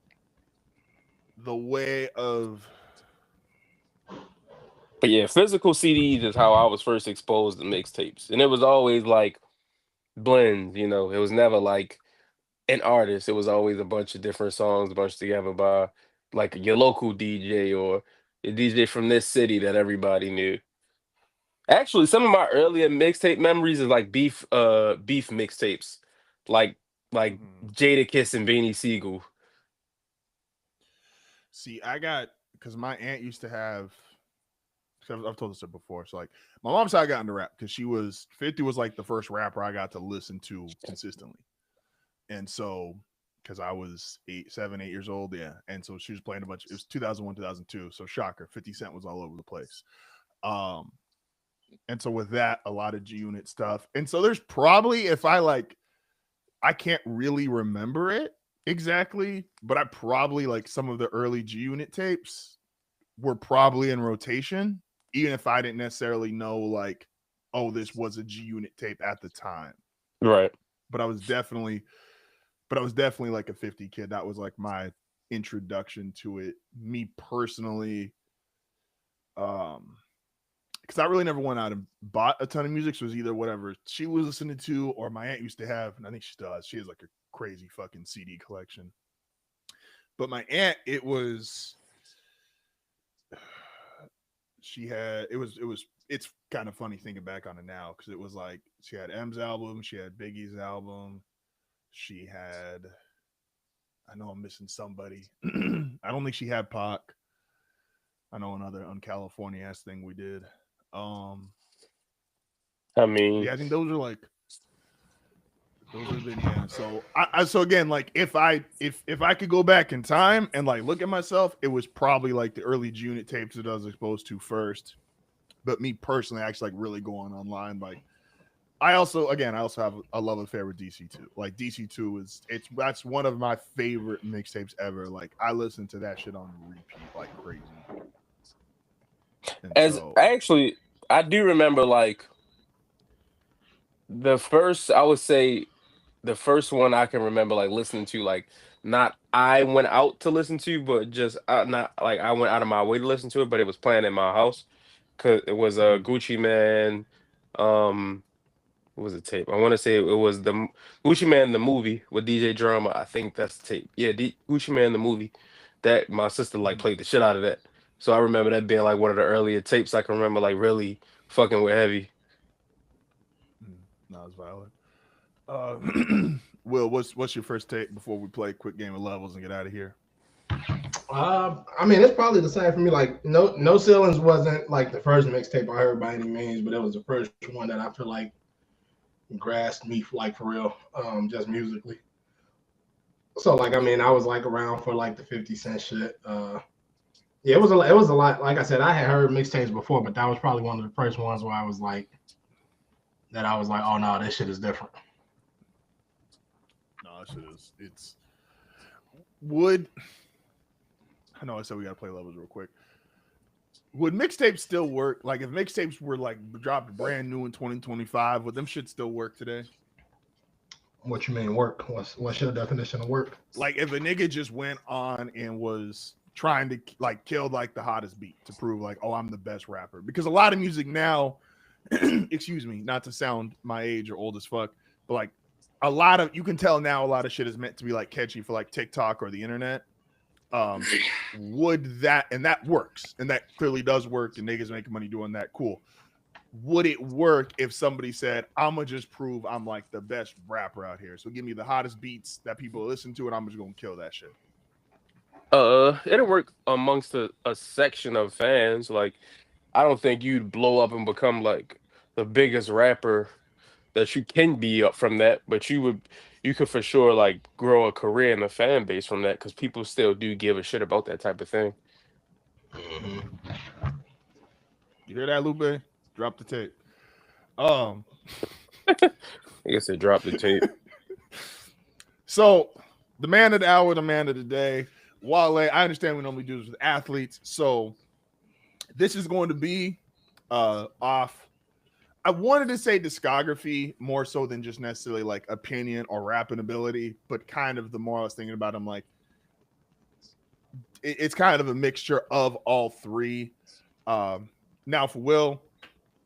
B: the way of.
C: But yeah, physical CDs is how I was first exposed to mixtapes, and it was always like blends. You know, it was never like an artist. It was always a bunch of different songs, bunched together by like your local DJ or a DJ from this city that everybody knew. Actually, some of my earlier mixtape memories is like beef mixtapes, like Jadakiss and Beanie Siegel.
B: See, I got because my aunt used to have. I've told this before. So like my mom's side got into rap because 50 was like the first rapper I got to listen to consistently. And so because I was 7, 8 years old, yeah. And so she was playing a bunch. It was 2001, 2002. So shocker, 50 Cent was all over the place. And so with that, a lot of G Unit stuff. And so there's probably I can't really remember it exactly, but I probably like some of the early G Unit tapes were probably in rotation. Even if I didn't necessarily know, like, oh, this was a G Unit tape at the time.
C: Right.
B: But I was definitely like a 50 kid. That was like my introduction to it. Me personally, because because I really never went out and bought a ton of music. So it was either whatever she was listening to or my aunt used to have, and I think she still has. She has like a crazy fucking CD collection. But my aunt, it's kind of funny thinking back on it now because it was like she had M's album, she had Biggie's album, she had, I know I'm missing somebody. I don't think she had Pac. I know another un-California ass thing we did.
C: I mean,
B: yeah, I think those are those have been, yeah. So so again, like if I could go back in time and like look at myself, it was probably like the early G-Unit tapes that I was exposed to first. But me personally, actually like really going online, like I also have a love affair with DC2. Like DC2 that's one of my favorite mixtapes ever. Like I listen to that shit on repeat like crazy. And
C: as
B: so,
C: actually, I do remember like I would say the first one I can remember like listening to, like not I went out to listen to, but just not like I went out of my way to listen to it, but it was playing in my house because it was a Gucci Man. What was the tape? I want to say it was Gucci Man the movie with DJ Drama. I think that's the tape. Yeah, Gucci Man the movie. That my sister like played the shit out of that. So I remember that being like one of the earlier tapes I can remember like really fucking with heavy.
B: no, it's valid. Will, what's your first take before we play a quick game of levels and get out of here?
A: I mean, it's probably the same for me. Like, no ceilings wasn't like the first mixtape I heard by any means, but it was the first one that I feel like grasped me like for real, just musically. So like, I mean, I was like around for like the 50 Cent shit. Yeah, it was a lot. Like I said, I had heard mixtapes before, but that was probably one of the first ones where I was like, oh no, this shit is different.
B: No, that shit is. It's would. I know I said we gotta play levels real quick. Would mixtapes still work? Like if mixtapes were like dropped brand new in 2025, would them shit still work today?
A: What you mean work? What's your definition of work?
B: Like if a nigga just went on and was trying to like kill like the hottest beat to prove like, oh, I'm the best rapper. Because a lot of music now, excuse me, not to sound my age or old as fuck, but like a lot of, you can tell now a lot of shit is meant to be like catchy for like TikTok or the internet. Would that, and that works, and that clearly does work, and niggas making money doing that, cool. Would it work if somebody said, I'm gonna just prove I'm like the best rapper out here, so give me the hottest beats that people listen to and I'm just gonna kill that shit?
C: It'll work amongst a section of fans. Like I don't think you'd blow up and become like the biggest rapper that you can be up from that, but you could for sure like grow a career in the fan base from that because people still do give a shit about that type of thing.
A: Mm-hmm.
B: You hear that, Lupe? Drop the tape.
C: I guess they dropped the tape.
B: So the man of the hour, the man of the day, Wale. I understand we normally do this with athletes, so this is going to be off. I wanted to say discography more so than just necessarily like opinion or rapping ability, but kind of the more I was thinking about, I'm like, it's kind of a mixture of all three. Now for Will,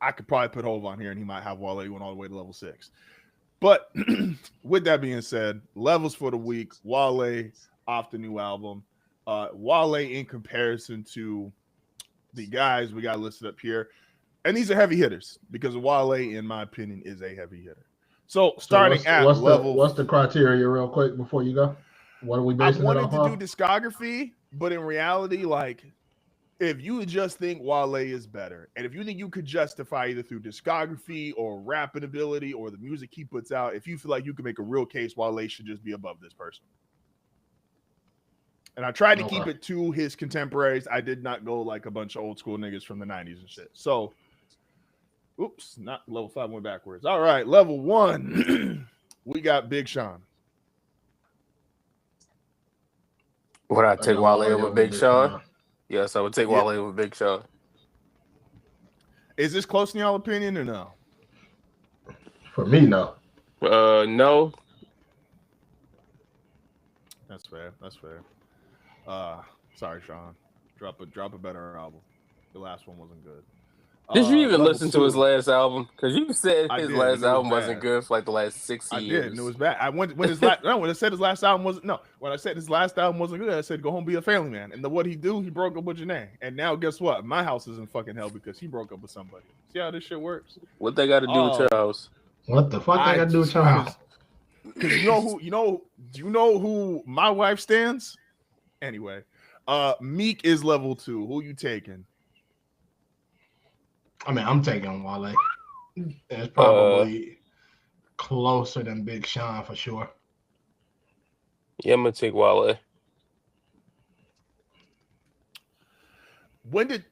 B: I could probably put Hove on here and he might have Wale going all the way to level 6. But with that being said, levels for the week, Wale off the new album. Wale in comparison to the guys we got listed up here. And these are heavy hitters because Wale, in my opinion, is a heavy hitter. So starting
A: what's the criteria real quick before you go? What are we basing it off of?
B: I wanted to do discography, but in reality, like if you just think Wale is better, and if you think you could justify either through discography or rapping ability or the music he puts out, if you feel like you can make a real case, Wale should just be above this person. And I tried to keep it to his contemporaries. I did not go like a bunch of old school niggas from the 90s and shit. So, oops, not level 5, went backwards. All right, level 1, we got Big Sean.
C: Would I take Wale over Big Sean? Yes, I would take Wale over Big Sean.
B: Is this close in y'all opinion or no?
A: For me, no.
C: No.
B: That's fair. That's fair. Sorry, Sean. Drop a better album. The last one wasn't good.
C: Did you even
B: Level
C: listen to his
B: 2.
C: last album? Because you said
B: I
C: his
B: did,
C: last
B: and it was
C: album wasn't
B: bad.
C: good for like the last 6
B: I
C: years.
B: did, and it was bad. I went when his last when I said his last album wasn't when I said his last album wasn't good, I said go home be a family man. And what he do, he broke up with Janae. And now guess what? My house is in fucking hell because he broke up with somebody. See how this shit works?
C: What they got to do with your house?
A: What the fuck they got to do with your house?
B: Because do you know who my wife stands? Anyway, Meek is level 2. Who you taking?
A: I mean, I'm taking Wale. It's probably closer than Big Sean for sure.
C: Yeah, I'm gonna take Wale.
B: When did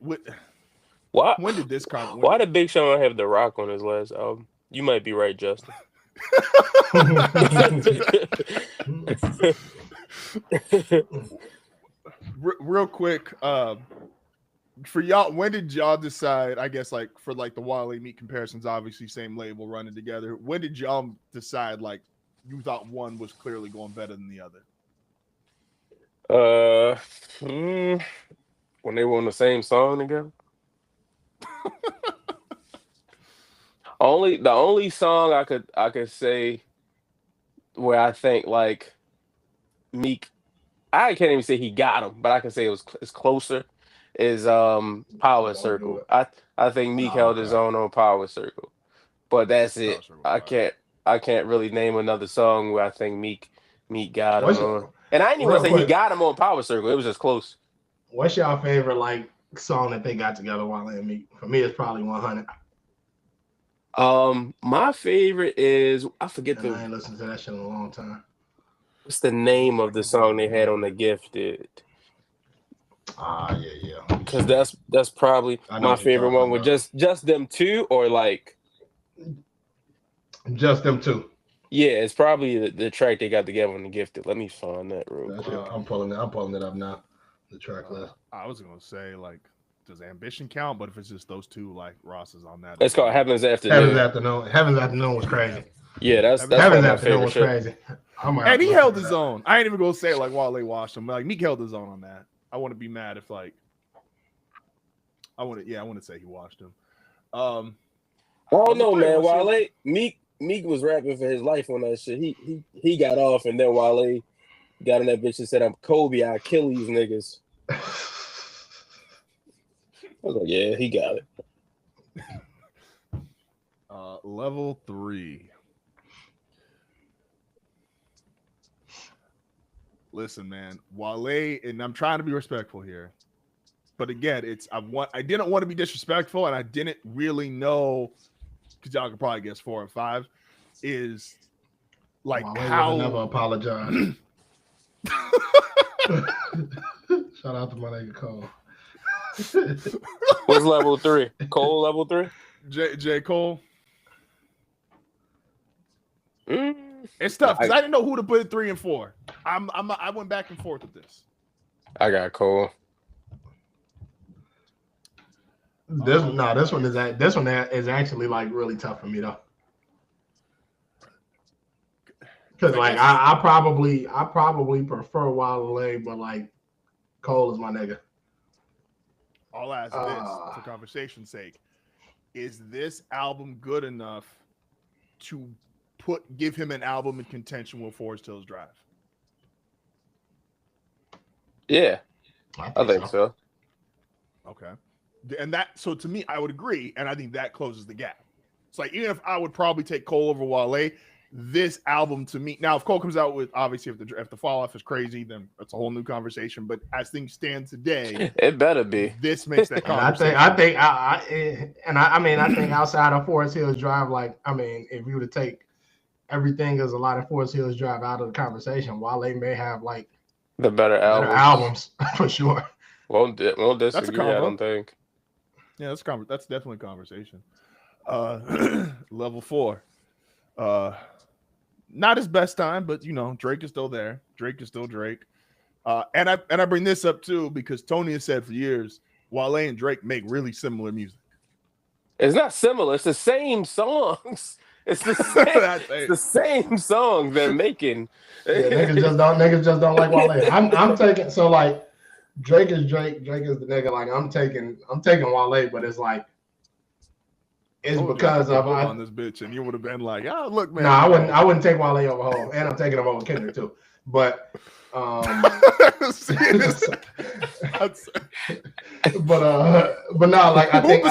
B: this come?
C: Why did Big Sean have The Rock on his last album? You might be right, Justin.
B: Real quick, for y'all, when did y'all decide? I guess like for like the Wale Meek comparisons, obviously same label running together. When did y'all decide like you thought one was clearly going better than the other?
C: When they were on the same song together. The only song I could say where I think like Meek, I can't even say he got him, but I can say it's closer. Is Power Circle. I think Meek held his own on Power Circle, but that's it. I can't really name another song where I think Meek got him on. And I didn't even say he got him on Power Circle. It was just close.
A: What's your favorite like song that they got together, Wale and Meek? For me, it's probably 100.
C: My favorite is I forget
A: I ain't listened to that shit in a long time.
C: What's the name of the song they had on The Gifted?
A: Yeah.
C: Because that's probably my favorite one with just them two, or like
A: just them two.
C: Yeah, it's probably the track they got together on The Gifted. Let me find that real quick.
A: I'm pulling it up now. The track list.
B: I was gonna say like, does Ambition count? But if it's just those two, like Ross is on that.
C: It's called Heaven's Afternoon.
A: Heaven's Afternoon was crazy.
C: Yeah, that's
A: Heaven's Afternoon was crazy.
B: And he held his own. I ain't even gonna say like Wale washed him. Like Meek held his own on that. I want to be mad if like I want to say he washed him.
C: I don't know, man. Wale Meek was rapping for his life on that shit. He got off, and then Wale got in that bitch and said, "I'm Kobe. I kill these niggas." I was like, yeah, he got it.
B: Level 3. Listen, man, Wale, and I'm trying to be respectful here, but again, I didn't want to be disrespectful, and I didn't really know, because y'all could probably guess 4 or 5, is like
A: Wale
B: how
A: never apologize. Shout out to my nigga Cole.
C: What's level 3? Cole level 3?
B: J. Cole. It's tough because I didn't know who to put at 3 and 4. I went back and forth with this.
C: I got Cole.
A: This one is actually like really tough for me though. Because like I probably prefer Wale, but like Cole is my nigga.
B: I'll ask this for conversation's sake: is this album good enough to give him an album in contention with Forest Hills Drive?
C: Yeah, I think so.
B: Okay, and so to me, I would agree, and I think that closes the gap. It's like even if I would probably take Cole over Wale, this album to me now, if Cole comes out with obviously if the fall off is crazy, then it's a whole new conversation. But as things stand today,
C: it better be.
B: This makes that conversation.
A: I think outside of Forest Hills Drive, like I mean, if you were to take everything as a lot of Forest Hills Drive out of the conversation, Wale may have like
C: the better albums
A: for sure.
C: Won't disagree. I don't think.
B: Yeah, that's definitely a conversation. Level 4. Not his best time, but you know, Drake is still there. Drake is still Drake. And I bring this up too because Tony has said for years, Wale and Drake make really similar music.
C: It's not similar. It's the same songs. It's the same song they're making.
A: Yeah, niggas just don't like Wale. I'm taking so like Drake is Drake. Drake is the nigga. Like I'm taking Wale, but it's like It's
B: I
A: because
B: could
A: of
B: put on this bitch, and you would have been like, "Ah, look, man."
A: No, I wouldn't take Wale over Hov, and I'm taking him over Kendrick too. But but no, like I think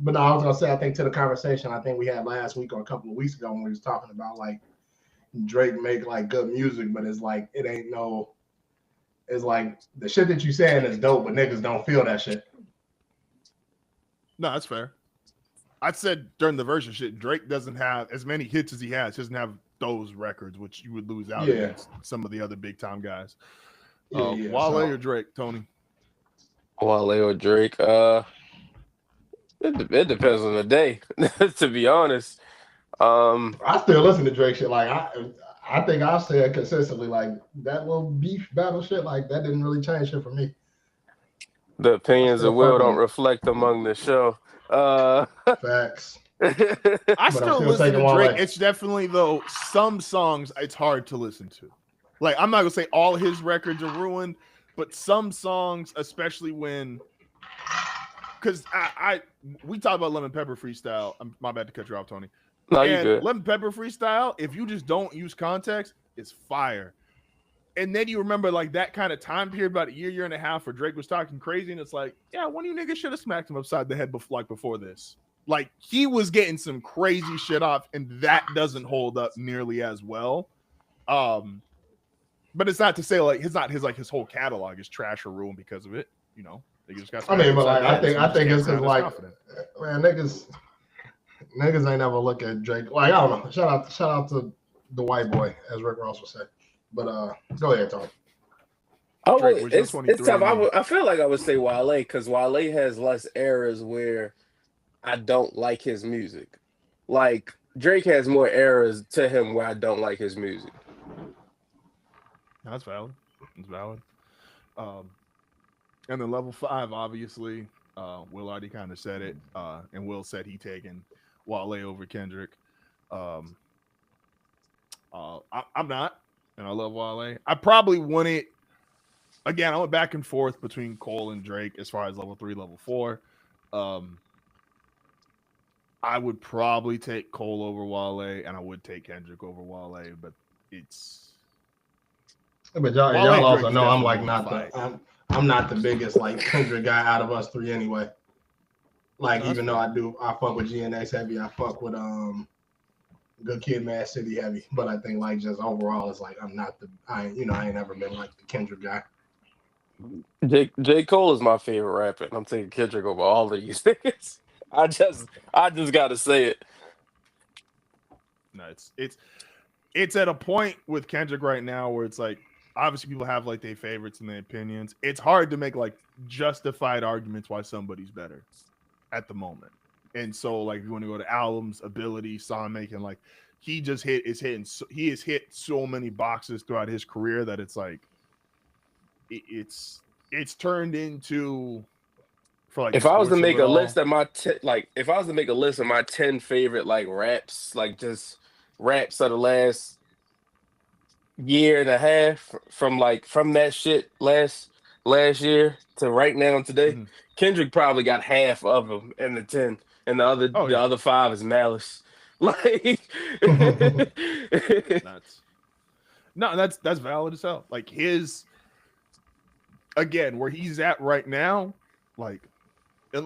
A: but no, I was gonna say I think to the conversation I think we had last week or a couple of weeks ago when we was talking about like Drake make like good music, but it's like it ain't no. It's like the shit that you saying is dope, but niggas don't feel that shit.
B: No, that's fair. I said during the version shit, Drake doesn't have as many hits as he has. He doesn't have those records, which you would lose out against some of the other big time guys. Wale or Drake, Tony?
C: Wale or Drake? It depends on the day, to be honest.
A: I still listen to Drake shit. Like I think I've said consistently, like that little beef battle shit, like that didn't really change shit for me.
C: The opinions of Will don't reflect among the show.
A: Facts.
B: I still listen to Drake. It's definitely though some songs it's hard to listen to. Like I'm not gonna say all his records are ruined, but some songs, especially when, because we talked about Lemon Pepper Freestyle. My bad to cut you off, Tony.
C: No, you good.
B: Lemon Pepper Freestyle, if you just don't use context, it's fire. And then you remember like that kind of time period, about a year and a half, where Drake was talking crazy, and it's like, yeah, one of you niggas should have smacked him upside the head before this. Like he was getting some crazy shit off, and that doesn't hold up nearly as well. But it's not to say like his whole catalog is trash or ruined because of it. You know, they just got.
A: I mean, but like I think it's because like man, niggas ain't never look at Drake. Like I don't know. Shout out to the white boy, as Rick Ross would say. But go ahead, Tom.
C: It's tough. I feel like I would say Wale because Wale has less eras where I don't like his music. Like Drake has more eras to him where I don't like his music.
B: That's valid. It's valid. And then level 5, obviously, Will already kind of said it. And Will said he taking Wale over Kendrick. I'm not, and I love Wale. I probably wouldn't. Again, I went back and forth between Cole and Drake as far as level 3, level 4. I would probably take Cole over Wale, and I would take Kendrick over Wale, but it's.
A: But y'all also know I'm like I'm not the biggest like Kendrick guy out of us three anyway. Like even though I fuck with GNX heavy, I fuck with Good Kid, Mad City heavy. But I think like just overall, it's like I ain't never been like the Kendrick guy.
C: J. Cole is my favorite rapper, and I'm taking Kendrick over all of these things. I just gotta say it.
B: No, it's at a point with Kendrick right now where it's like obviously people have like their favorites and their opinions. It's hard to make like justified arguments why somebody's better at the moment. And so like if you want to go to albums, ability, song making, like he has hit so many boxes throughout his career that it's like it's turned into for like
C: if I was to make a list of my if I was to make a list of my 10 favorite like raps, like just raps of the last year and a half from that shit last year to right now and today, Kendrick probably got half of them in the 10, and the other 5 is Malice. Like
B: that's valid as hell. Like his again where he's at right now, like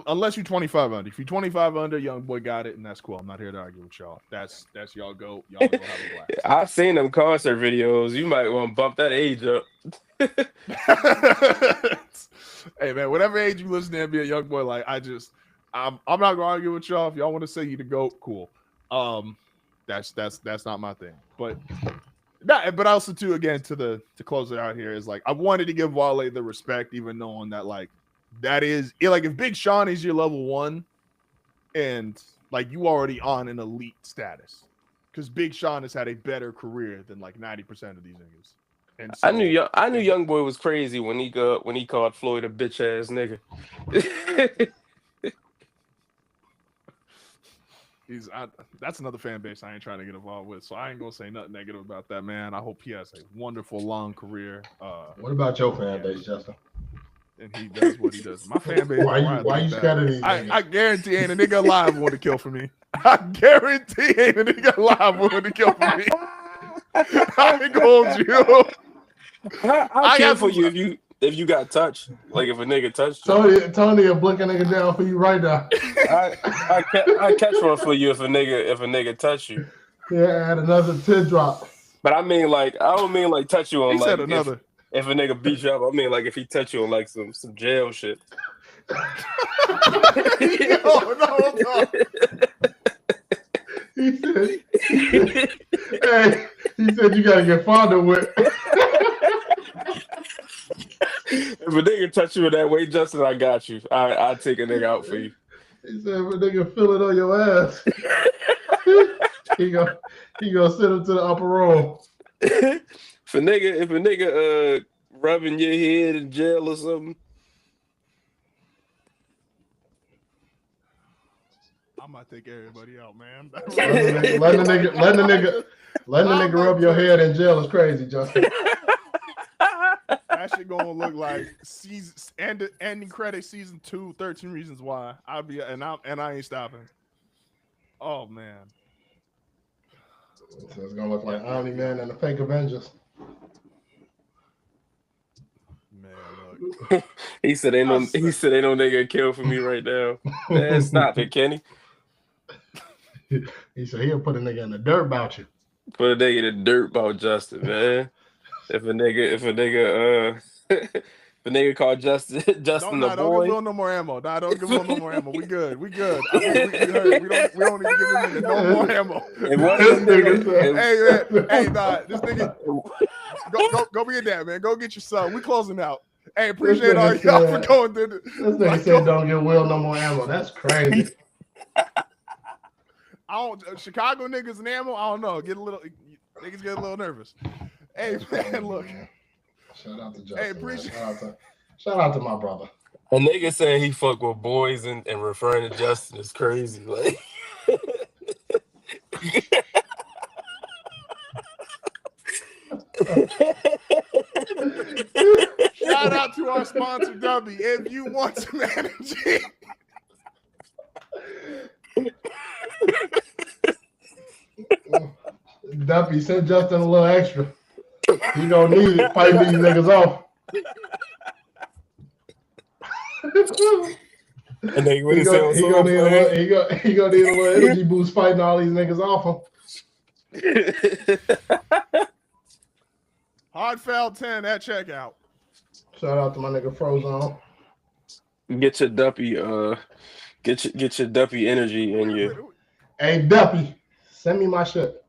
B: unless you're 25 under. If you're 25 under, young boy got it, and that's cool. I'm not here to argue with y'all. That's y'all go have a blast.
C: I've seen them concert videos. You might want to bump that age up.
B: Hey man, whatever age you listen to and be a young boy, like I'm not gonna argue with y'all. If y'all want to say you the GOAT, cool. That's not my thing. But also too, again, to close it out here is like I wanted to give Wale the respect, even knowing that like that is like if Big Sean is your level 1 and like you already on an elite status because Big Sean has had a better career than like 90% of these niggas. And so,
C: I knew Young Boy was crazy when he called Floyd a bitch ass nigga.
B: That's another fan base I ain't trying to get involved with, so I ain't gonna say nothing negative about that man. I hope he has a wonderful long career.
A: What about your fan base, Justin?
B: and he does what he does. My fan base.
A: Why you scared of these niggas?
B: I guarantee ain't a nigga alive want to kill for me. I guarantee ain't a nigga alive want to kill for me. I ain't gonna hold you.
C: I'll kill for you if you got touched. Like if a nigga touched you.
A: Tony will blick a nigga down for you right now.
C: I catch one for you if a nigga touch you.
A: Yeah, add another 10 drop.
C: But I mean like I don't mean like touch you on
B: He
C: like
B: said another.
C: If a nigga beat you up, I mean like if he touch you on like some jail shit.
B: No.
A: He said you gotta get fonder with.
C: If a nigga touch you in that way, Justin, I got you. I'll take a nigga out for you.
A: He said if a nigga feel it on your ass, he gonna send him to the upper room.
C: If a nigga rubbing your head in jail or something.
B: I might take everybody out, man.
A: Letting the nigga rub your head in jail is crazy, Justin.
B: That shit gonna look like ending credit season 2, 13 Reasons Why. I ain't stopping. Oh man.
A: So it's gonna look like Omni-Man and the fake Avengers.
B: Man, look.
C: He said ain't no nigga kill for me right now. Man, stop it, Kenny.
A: He said he'll put a nigga in the dirt about you.
C: Put a nigga in the dirt about Justin, man. If a nigga called Justin the boy.
B: Don't give Will no more ammo. Nah, don't give Will no more ammo. We good. I mean, we heard. We don't need to give him no more ammo.
C: Hey,
B: this nigga. Go be a dad, man. Go get your son. We closing out. Hey, appreciate all y'all for going through this.
A: This nigga said don't give Will no more ammo. That's crazy.
B: Chicago niggas and ammo, I don't know. Niggas get a little nervous. Hey man, look.
A: Shout out to Justin.
B: Hey, appreciate.
A: Shout out to my brother.
C: A nigga saying he fuck with boys and referring to Justin is crazy. Like
B: shout out to our sponsor, W. If you want some energy.
A: Duffy, send Justin a little extra. He gonna need it. Fight these niggas off.
C: And then
A: he gonna need a little energy boost fighting all these niggas off him.
B: Hard foul 10 at checkout.
A: Shout out to my nigga Frozone.
C: Get your Duppy, get your Duppy energy in you.
A: Hey Duppy, send me my shit.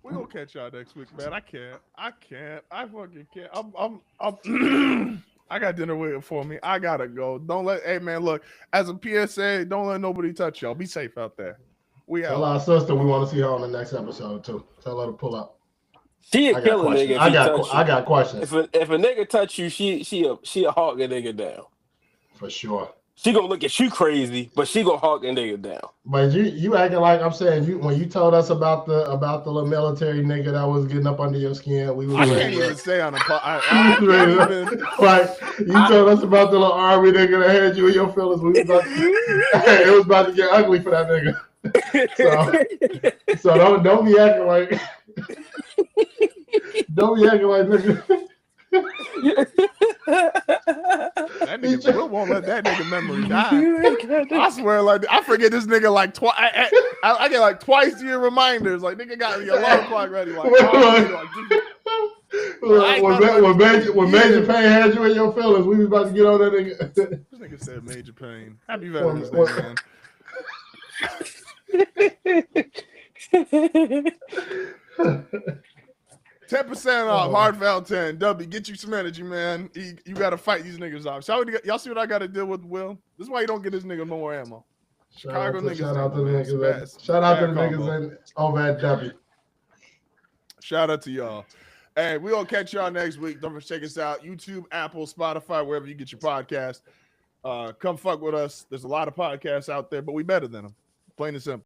B: We gonna catch y'all next week, man. I can't. I fucking can't. I got dinner waiting for me. I gotta go. Hey man, look, as a PSA, don't let nobody touch y'all. Be safe out there. Tell
A: our sister we want to see her on the next episode too. Tell her to pull up.
C: She a killer nigga.
A: I got questions.
C: If a nigga touch you, she a hawk a nigga down.
A: For sure.
C: She gonna look at you crazy, but she gonna hawk a nigga down.
A: But you acting like I'm saying when you told us about the little military nigga that was getting up under your skin, we was
B: I can't even say on the
A: like you told us about the little army nigga that had you in your feelings. We was about it was about to get ugly for that nigga. So don't be acting like nigga.
B: That nigga Will won't let that nigga memory die. I swear, like I forget this nigga like twice. I get like twice year reminders. Like nigga got the alarm clock ready. Like,
A: when Major Payne had you in your feelings, we was about to get on that nigga.
B: This nigga said Major Payne. Happy Veterans Day, man. 10% off, hard foul 10. W, get you some energy, man. You got to fight these niggas off. So y'all see what I got to deal with, Will? This is why you don't get this nigga no more ammo. Chicago niggas.
A: Shout out to the niggas over at W.
B: Shout out to y'all. Hey, we gonna catch y'all next week. Don't forget to check us out. YouTube, Apple, Spotify, wherever you get your podcast. Come fuck with us. There's a lot of podcasts out there, but we better than them. Plain and simple.